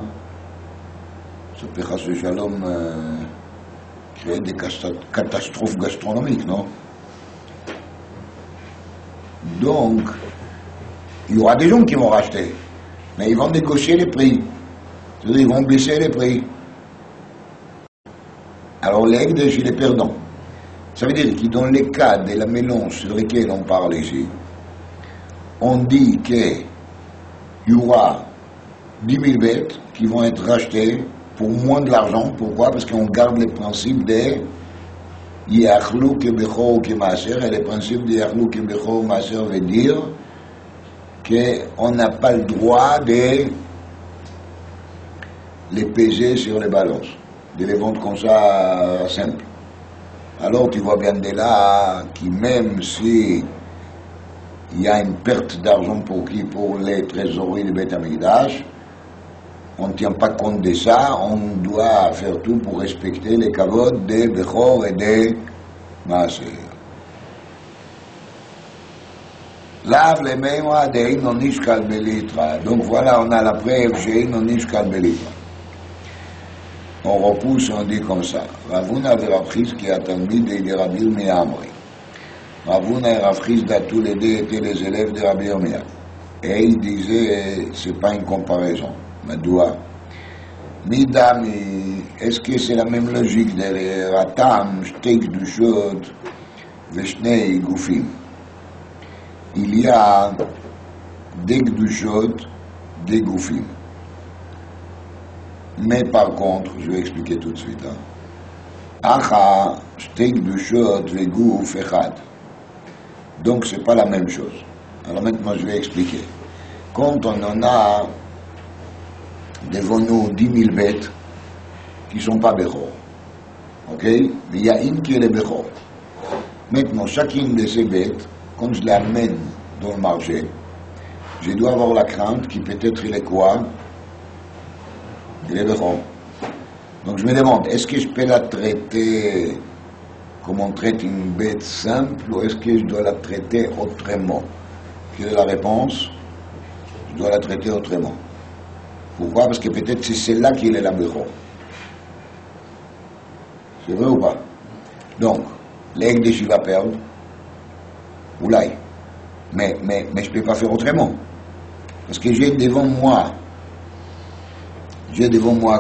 Ça peut, chas v'shalom, créer des catastrophes gastronomiques, non? Donc, il y aura des gens qui vont racheter, mais ils vont négocier les prix. C'est-à-dire, ils vont baisser les prix. Alors, l'Ekdesh, il est perdant. Ça veut dire que dans les cas de la mélange sur lesquels on parle ici, on dit qu'il y aura 10 000 bêtes qui vont être rachetées pour moins de l'argent. Pourquoi? Parce qu'on garde le principe de Yachlou Kebechor Kemaser, et le principe de Yachlou Kebechor Maser veut dire qu'on n'a pas le droit de les peser sur les balances, de les vendre comme ça simple. Alors tu vois bien de là que même si il y a une perte d'argent pour les trésoreries de Beth Amikdash, on ne tient pas compte de ça, on doit faire tout pour respecter les kavod des Bechor et des Maaser. Lav le meima de Eino Nishkal Belitra. Donc voilà, on a la preuve chez Eino Nishkal Belitra. On repousse, on dit comme ça. Ravuna et Rav Chizki a Talmid de Rabbi Yirmiyah Amri. Ravuna et Rav Chizda tous les deux étaient les élèves de Rabbi Yirmiyah. Et il disait, c'est pas une comparaison. Madoua. Midami, est-ce que c'est la même logique de Ratam, Shtei Kdushot, Veshnei Gufim? Il y a des Kdushot, des Gufim. Mais par contre, je vais expliquer tout de suite. Acha, Shtei Kdushot, Veguf, Echad. Donc c'est pas la même chose. Alors maintenant je vais expliquer. Quand on en a devant nous 10 000 bêtes qui ne sont pas Bechor, ok? Mais il y a une qui est le Bechor. Maintenant, chacune de ces bêtes, quand je l'amène dans le marché, je dois avoir la crainte qui peut-être il est quoi? Il est Bechor. Donc je me demande, est-ce que je peux la traiter comme on traite une bête simple ou est-ce que je dois la traiter autrement? Quelle est la réponse? Je dois la traiter autrement. Pourquoi? Parce que peut-être c'est celle-là qui est la Bechor. C'est vrai ou pas? Donc, l'Ekdesh va perdre, oulaï. Mais je ne peux pas faire autrement. Parce que j'ai devant moi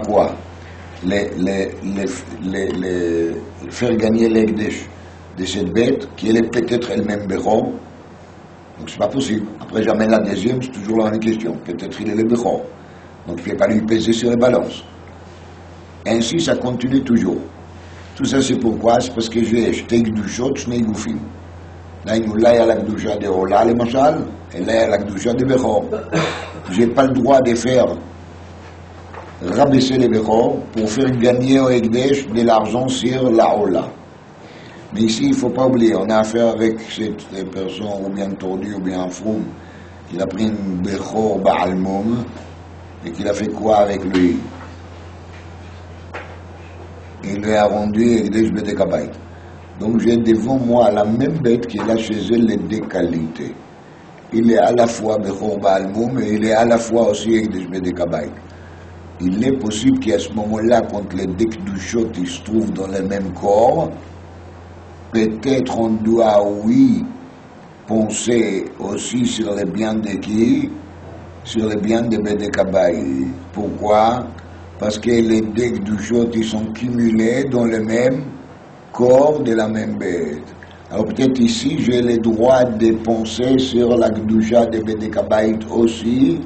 quoi? Faire gagner l'Ekdesh de cette bête, qui est peut-être elle-même Bechor. Donc c'est pas possible. Après j'amène la deuxième, c'est toujours la même question. Peut-être il est le Bechor. Donc je ne peux pas lui peser sur les balances. Ainsi ça continue toujours. Tout ça c'est pourquoi? C'est parce que j'ai Shtei Kdushot, Shnei Gufim. Là il y a la Kdusha de Ola, le Mashal, et là il y a la Kdusha de Bechor. Je n'ai pas le droit de faire rabaisser les Bechor pour faire gagner au Ekdesh de l'argent sur la Ola. Mais ici, il ne faut pas oublier, on a affaire avec cette personne ou bien tordue ou bien froum, qui a pris une Bechor Baal Moum et qu'il a fait quoi avec lui? Il il lui a rendu Ekdesh Bedekabait. Donc j'ai devant moi la même bête qui a chez elle les deux qualités. Il est à la fois Bechor Baalmoum et il est à la fois aussi Ekdesh Bedekabait. Il est possible qu'à ce moment-là, quand les deux Kdushot ils se trouvent dans le même corps, peut-être on doit, oui, penser aussi sur les biens de qui? Sur les biens de Bedekabait. Pourquoi? Parce que les deux Kdushot ils sont cumulés dans le même corps de la même bête. Alors peut-être ici, j'ai le droit de penser sur la Gdusha de Bedekabait aussi,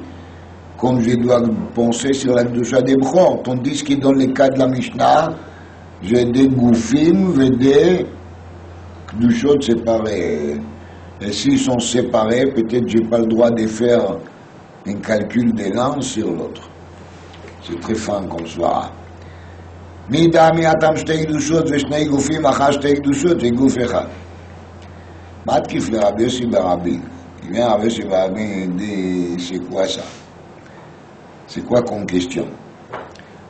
comme je dois penser sur la Gdusha des Bechor. Tandis que dans le cas de la Mishnah, j'ai des Goufim et des Gdushot séparés. Et s'ils sont séparés, peut-être je n'ai pas le droit de faire un calcul de l'un sur l'autre. C'est très fin comme ça. מידע מעטם שתי קדושות ושני גופים, אחר שתי קדושות וגוף אחד. מה תקיף לרבי יוסי ברבי? Il vient Rabbi Yossi Barabin et dit, c'est quoi ça? C'est quoi comme question?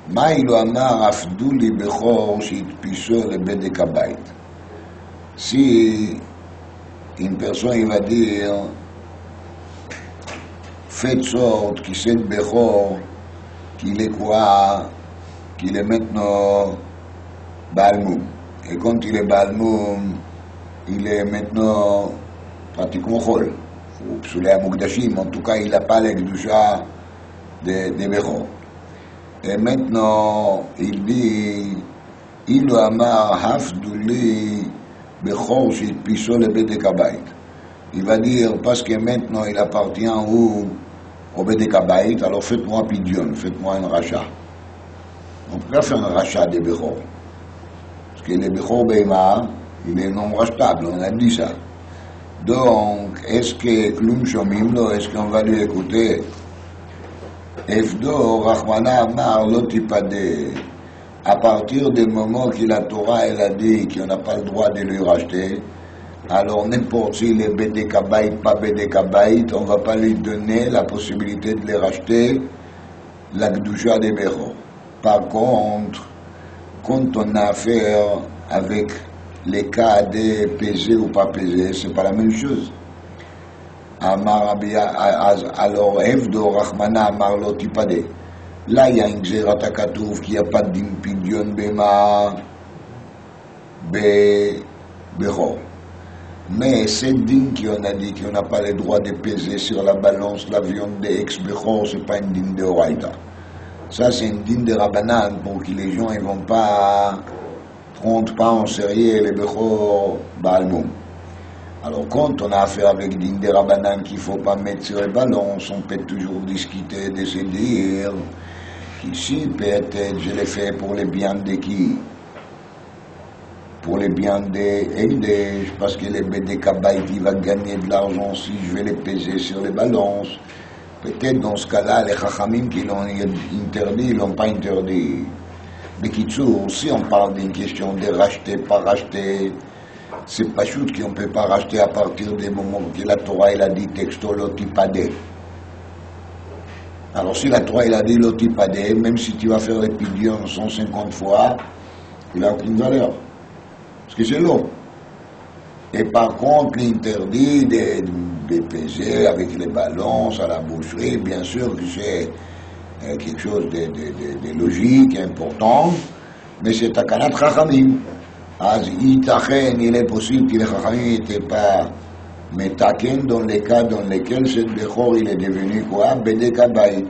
מה אילו אמר עפדו לי בכור שהדפיסו לבדק הבית? Si une personne il va dire, faites sorte qu'il s'est Bechor, qu'il est quoi? Qu'il est maintenant Balmoum. Et quand il est Balmoum, il est maintenant pratiquement Chol. Ou Psoulé Amukdashim, en tout cas, il n'a pas l'Ekdusha de Bechor. Et maintenant, il dit, il doit amar hafdouli Bechor shitpiso le Bedekabait. Il va dire, parce que maintenant il appartient au Bedekabait, alors faites-moi pidion, faites-moi un rachat. On ne peut pas faire un rachat des Bechor. Parce que les Bechor Beima, il est non rachetable, on a dit ça. Donc, est-ce que Klum Shomimlo, est-ce qu'on va lui écouter? Efdo, Rachmana Amar, Lotipade. À partir du moment que la Torah elle a dit qu'on n'a pas le droit de lui racheter, alors n'importe s'il est Bedekabait, pas Bedekabait, on ne va pas lui donner la possibilité de les racheter, la Gdusha des Bechor. Par contre, quand on a affaire avec les cas de peser ou pas peser, c'est pas la même chose. Alors, Evdo Rachmana Amar Lotipade. Là, il y a une Gzerat HaKatuv qui n'y a pas d'impidion Bema Bechor. Mais c'est digne qu'on a dit qu'on n'a pas le droit de peser sur la balance la viande de ex-Bechor, c'est pas une digne de Oraïta. Ça, c'est une digne de Rabbanan pour que les gens ne vont pas prendre pas en sérieux les Bechor Baalmoum. Alors, quand on a affaire avec digne de Rabbanan qu'il ne faut pas mettre sur les balances, on peut toujours discuter de se dire qu'ici, peut-être, je l'ai fait pour les biens de qui? Pour les biens des Ekdesh, parce que les Bedekabait, il va gagner de l'argent si je vais les peser sur les balances. Peut-être dans ce cas-là, les Chachamim qui l'ont interdit, ils ne l'ont pas interdit. Mais Kitsour, si on parle d'une question de racheter, pas racheter, c'est pas chouette qu'on ne peut pas racheter à partir du moment que la Torah elle a dit texto lotipade. Alors si la Torah elle a dit lotipade, même si tu vas faire les pidions 150 fois, il n'a aucune valeur. Parce que c'est l'eau. Et par contre, l'interdit de peser avec les balances à la boucherie, bien sûr que c'est quelque chose de logique, important, mais c'est takanat chachamim. אז ייתכן, il est possible que les chachamim n'étaient pas metaken dans les cas dans lesquels cette Bechor il est devenu quoi? Bedekabait.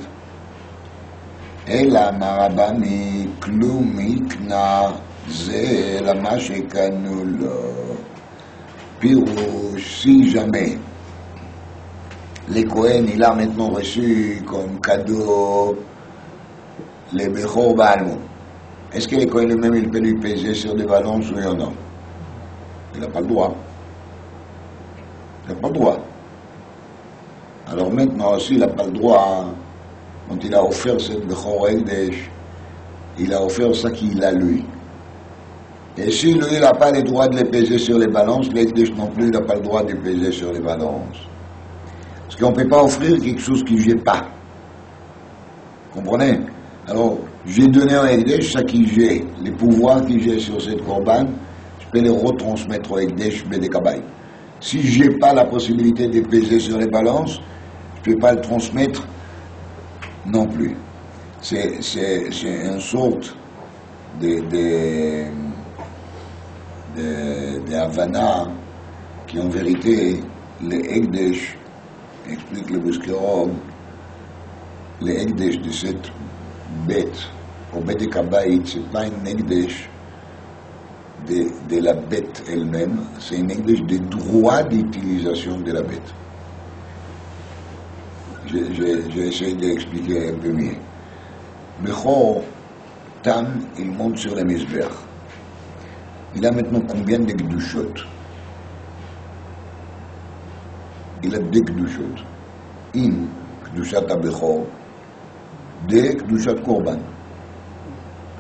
אלא מרבה מכלום יקנה זה למה שקנו לו. פירוש, si jamais les Kohen il a maintenant reçu comme cadeau les Bechor Baalmoum, est-ce que les Kohen lui-même il peut lui peser sur des balances ou non? Il n'a pas le droit. Il n'a pas le droit. Alors maintenant, s'il n'a pas le droit, quand il a offert cette Bechor Ekdesh, il a offert ça qu'il a lui. Et si lui, il n'a pas le droit de les peser sur les balances, l'Ekdesh non plus, il n'a pas le droit de les peser sur les balances. Parce qu'on ne peut pas offrir quelque chose que je n'ai pas. Comprenez? Alors, J'ai donné au Ekdesh, ça qui j'ai, les pouvoirs que j'ai sur cette korban, je peux les retransmettre au Ekdesh Bedekabay. Si je n'ai pas la possibilité de peser sur les balances, je ne peux pas le transmettre non plus. C'est une sorte de Havana qui en vérité, les Ekdesh, explique le Buskerov, les Ekdesh de cette bête, au Bedekabayit, ce n'est pas un Ekdesh de la bête elle-même, c'est un Ekdesh des droits d'utilisation de la bête. J'ai essayé d'expliquer un peu mieux. Bechor, Tam, il monte sur les Misber. Il a maintenant combien de Gdushot? Il a 2 Gdushot. Une Gdushat Abechor, 2 Gdushat Korban.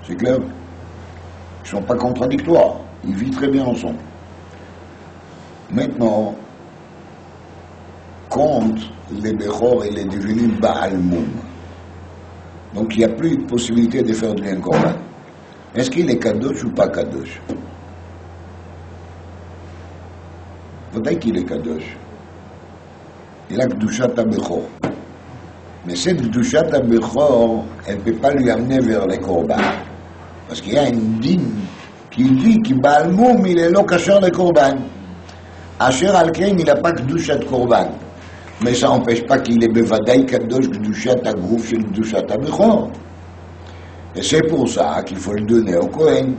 C'est clair? Ils ne sont pas contradictoires. Ils vivent très bien ensemble. Maintenant, quand le Bechor il est devenu Baal Moum, donc il n'y a plus de possibilité de faire du Korban. Est-ce qu'il est Kadosh ou pas Kadosh? Peut-être qu'il est Kadosh. Il a Gdushat Abechor. Mais cette Gdushat Abechor, elle ne peut pas lui amener vers les Korban. Parce qu'il y a une dîme qui dit que Baal Moum, il est lo kasher les Korban. Asher Alken, il n'a pas Gdushat Korban. Mais ça n'empêche pas qu'il est Bevadaï Kadosh Gdushat Agrouf chez Gdushat Abechor. Et c'est pour ça qu'il faut le donner au Kohen.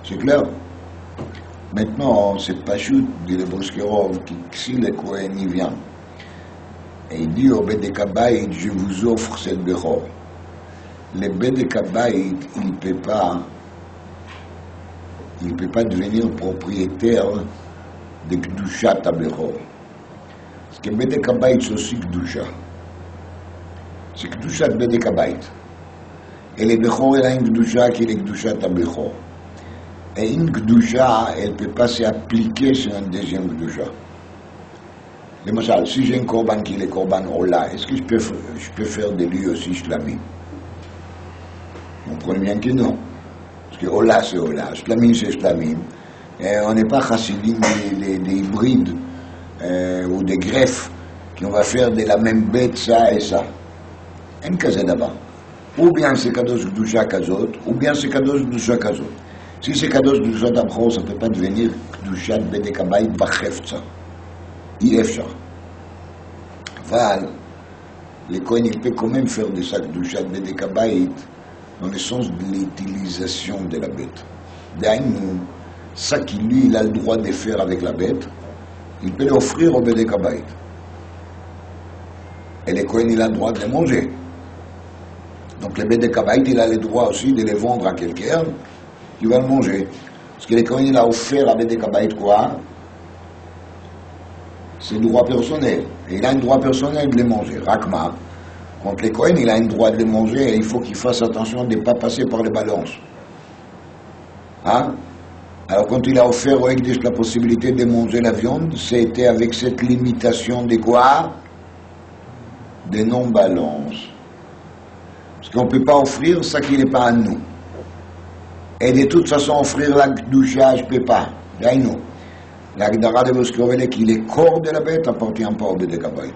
C'est clair? Maintenant, c'est pas chute, dit le Boskerov, qui, si le Kohen y vient, et il dit au Bedekabayit, je vous offre cette Bechor. Le Bedekabayit, il ne peut pas devenir propriétaire de Gdushat Abechor. Parce que Bedekabayit, c'est aussi Gdusha. C'est Gdushat Bedekabayit. Et le Bechor, il a une Gdusha qui est Gdushat Abechor. Et une Gdusha, elle ne peut pas s'appliquer sur un deuxième Gdusha. Si j'ai un Korban qui est le Korban Ola, est-ce que je peux faire de lui aussi Shlamim? On prend bien que non. Parce que Ola, c'est Ola, Shlamim, c'est Shlamim. Et on n'est pas chassidim des hybrides ou des greffes qu'on va faire de la même bête ça et ça. Un kazé d'abord. Ou bien c'est Kadosh Gdusha Kazot, ou bien c'est Kadosh Gdusha Kazot. Si c'est Kadosh Gdushat Abechor, ça ne peut pas devenir Gdushat Bedekabayit Bachefza. Ifchar. Val, le Kohen, il peut quand même faire de ça Gdushat Bedekabayit dans le sens de l'utilisation de la bête. D'ailleurs, ça qu'il lui, il a le droit de faire avec la bête, il peut l'offrir au Bedekabayit. Et le Kohen, il a le droit de les manger. Donc le Bedekabayit, il a le droit aussi de les vendre à quelqu'un qui va le manger. Parce que le Kohen, il a offert à Bedekabayit quoi? C'est le droit personnel. Et il a un droit personnel de les manger. Rakma. Contre les Kohen, il a un droit de les manger et il faut qu'il fasse attention de ne pas passer par les balances. Hein? Alors quand il a offert au Ekdesh la possibilité de manger la viande, c'était avec cette limitation de quoi? De non-balance. Parce qu'on ne peut pas offrir ça qui n'est pas à nous. Et de toute façon, offrir la Gdusha, je ne peux pas. D'ailleurs, la Gdara de Boskerov, qu'il est corps de la bête, appartient pas au Bedekabayit.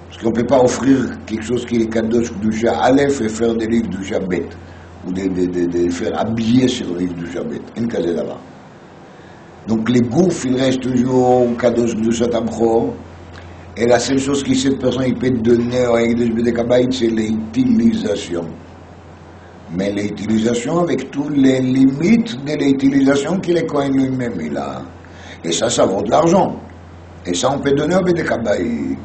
Parce qu'on ne peut pas offrir quelque chose qui est Kadosh Gdusha Aleph et faire de lui Gdusha bête. Ou de faire habiller sur lui Gdusha bête. Une case là-bas. Donc les gouffres, il reste toujours Kadosh Gdusha Abechor. Et la seule chose que cette personne il peut donner au Ekdesh Bedekabayit, c'est l'utilisation. Mais l'utilisation avec toutes les limites de l'utilisation qu'il est Kohen lui-même il a. Et ça vaut de l'argent. Et ça, on peut donner au Bedekabayit.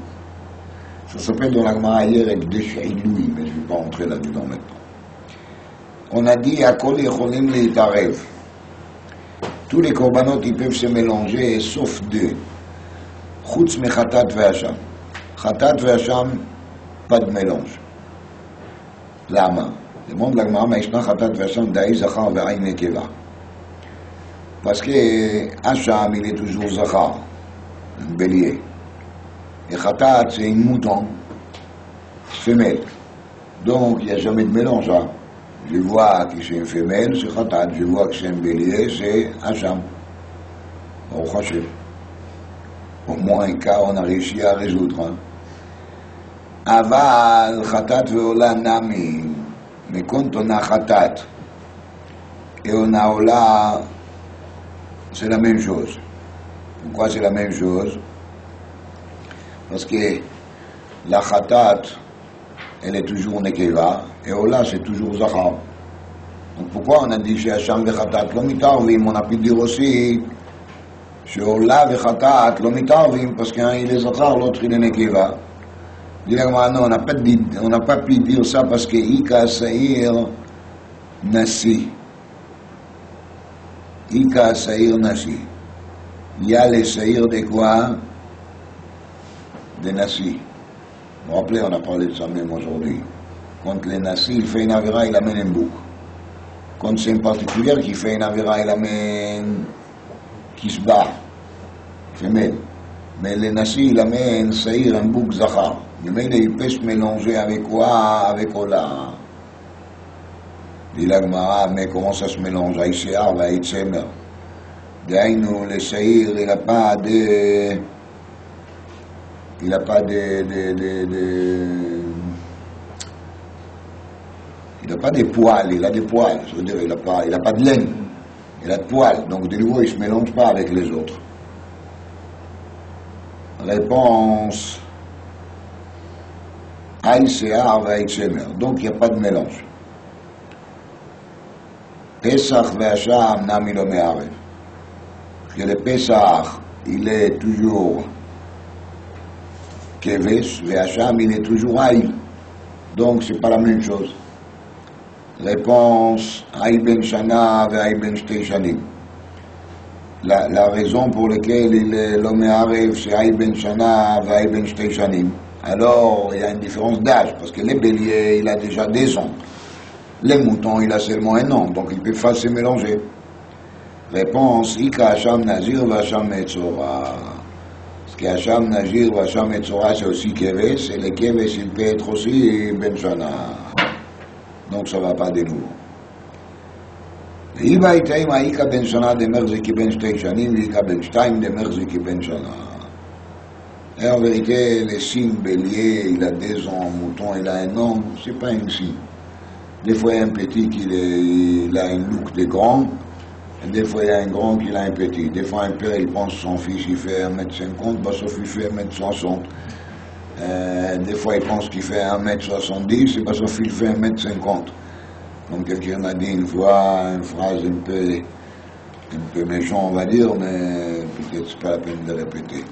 Ça s'appelle dans la Gemara hier Ekdesh Iloui, mais je ne vais pas entrer là-dedans maintenant. On a dit Akol Yecholim Leitarev. Tous les korbanot, ils peuvent se mélanger, sauf 2. Chutz me Chatat ve'Hasham. Chatat ve'Hasham, pas de mélange. Lama. demande la Gemara, Maïshna Chatat ve'Hasham da'i Zachar ve'aïn nekeva. Parce que Hasham, il est toujours Zachar, un bélier. Et Chatat, c'est un mouton. femelle. Donc il n'y a jamais de mélange. Hein. Je vois que c'est une femelle, c'est Khatat. Je vois que c'est un bélier, c'est Hacham. Au Hachem. Au moins un cas, on a réussi à résoudre. Hein. Aval, Khatat ve'ola nami. Mais quand on a Khatat et on a Ola, c'est la même chose. Pourquoi c'est la même chose? Parce que la Khatat, elle est toujours Nekeva, et Ola, c'est toujours Zahar. Donc pourquoi on a dit chez Hacham Vechatat lo mitarvim? On a pu dire aussi chez Ola Vechatat lo mitarvim, parce qu'un il est Zahar, l'autre il est Nekeva. Non, on n'a pas pu dire ça parce que Ika Saïr Nasi. Ika Saïr Nasi. Il y a les Saïr de quoi? Des Nasi. Vous vous rappelez, on a parlé de ça même aujourd'hui. Quand les Nasi, il fait une avéra, il amène un bouc. Quand c'est une particulière qui fait une avéra, il amène qui se bat, femelle. Mais les Nasi, il amène Saïr, un bouc Zahar. Mais il peut se mélanger avec quoi? Avec Ola. Dit la Gemara, mais comment ça se mélange? Aïséar va Aïtsemer. D'ailleurs, le Saïr, il n'a pas de... Il n'a pas il n'a pas de poils, il a des poils. Ça veut dire il n'a pas de laine. Il a de poils. Donc de nouveau, il ne se mélange pas avec les autres. Réponse Aïséar va Aïtsemer. Donc il n'y a pas de mélange. Pesach ve'Hacham nami lo me'arev. Parce que le Pesach, il est toujours Kevesh, ve'Hacham, il est toujours Aïl. Donc c'est pas la même chose. Réponse Aïl ben Shana ve'Aïl ben Shtei Shanim. La raison pour laquelle il est lo me'arev, c'est Aïl ben Shana ve'Aïl ben Shtei Shanim. Alors il y a une différence d'âge, parce que les béliers, il a déjà des ans. Les moutons, il a seulement un an, donc il peut pas se mélanger. Réponse, Ika Hacham Nazir Vacham Metzora. Parce que Hacham Nazir Vacham Metzora, c'est aussi Keves, et le Keves, il peut être aussi Ben Shana. Donc ça ne va pas de nouveau. Il va être Ika Ben Shana de Merziki Ben Shtei Shanim, Ika Ben Shtaim de Merziki Ben Shana. Et en vérité, le signe bélier, il a 2 ans, mouton, il a un an, c'est pas un signe. Des fois, il y a un petit qui a un look de grand, et des fois, il y a un grand qui a un petit. Des fois, un père, il pense que son fils, il fait 1m50, bah, son fils fait 1m60. Des fois, il pense qu'il fait 1m70, et bah, son fils fait 1m50. Donc, quelqu'un m'a dit une fois une phrase un peu méchante, on va dire, mais peut-être c'est pas la peine de répéter.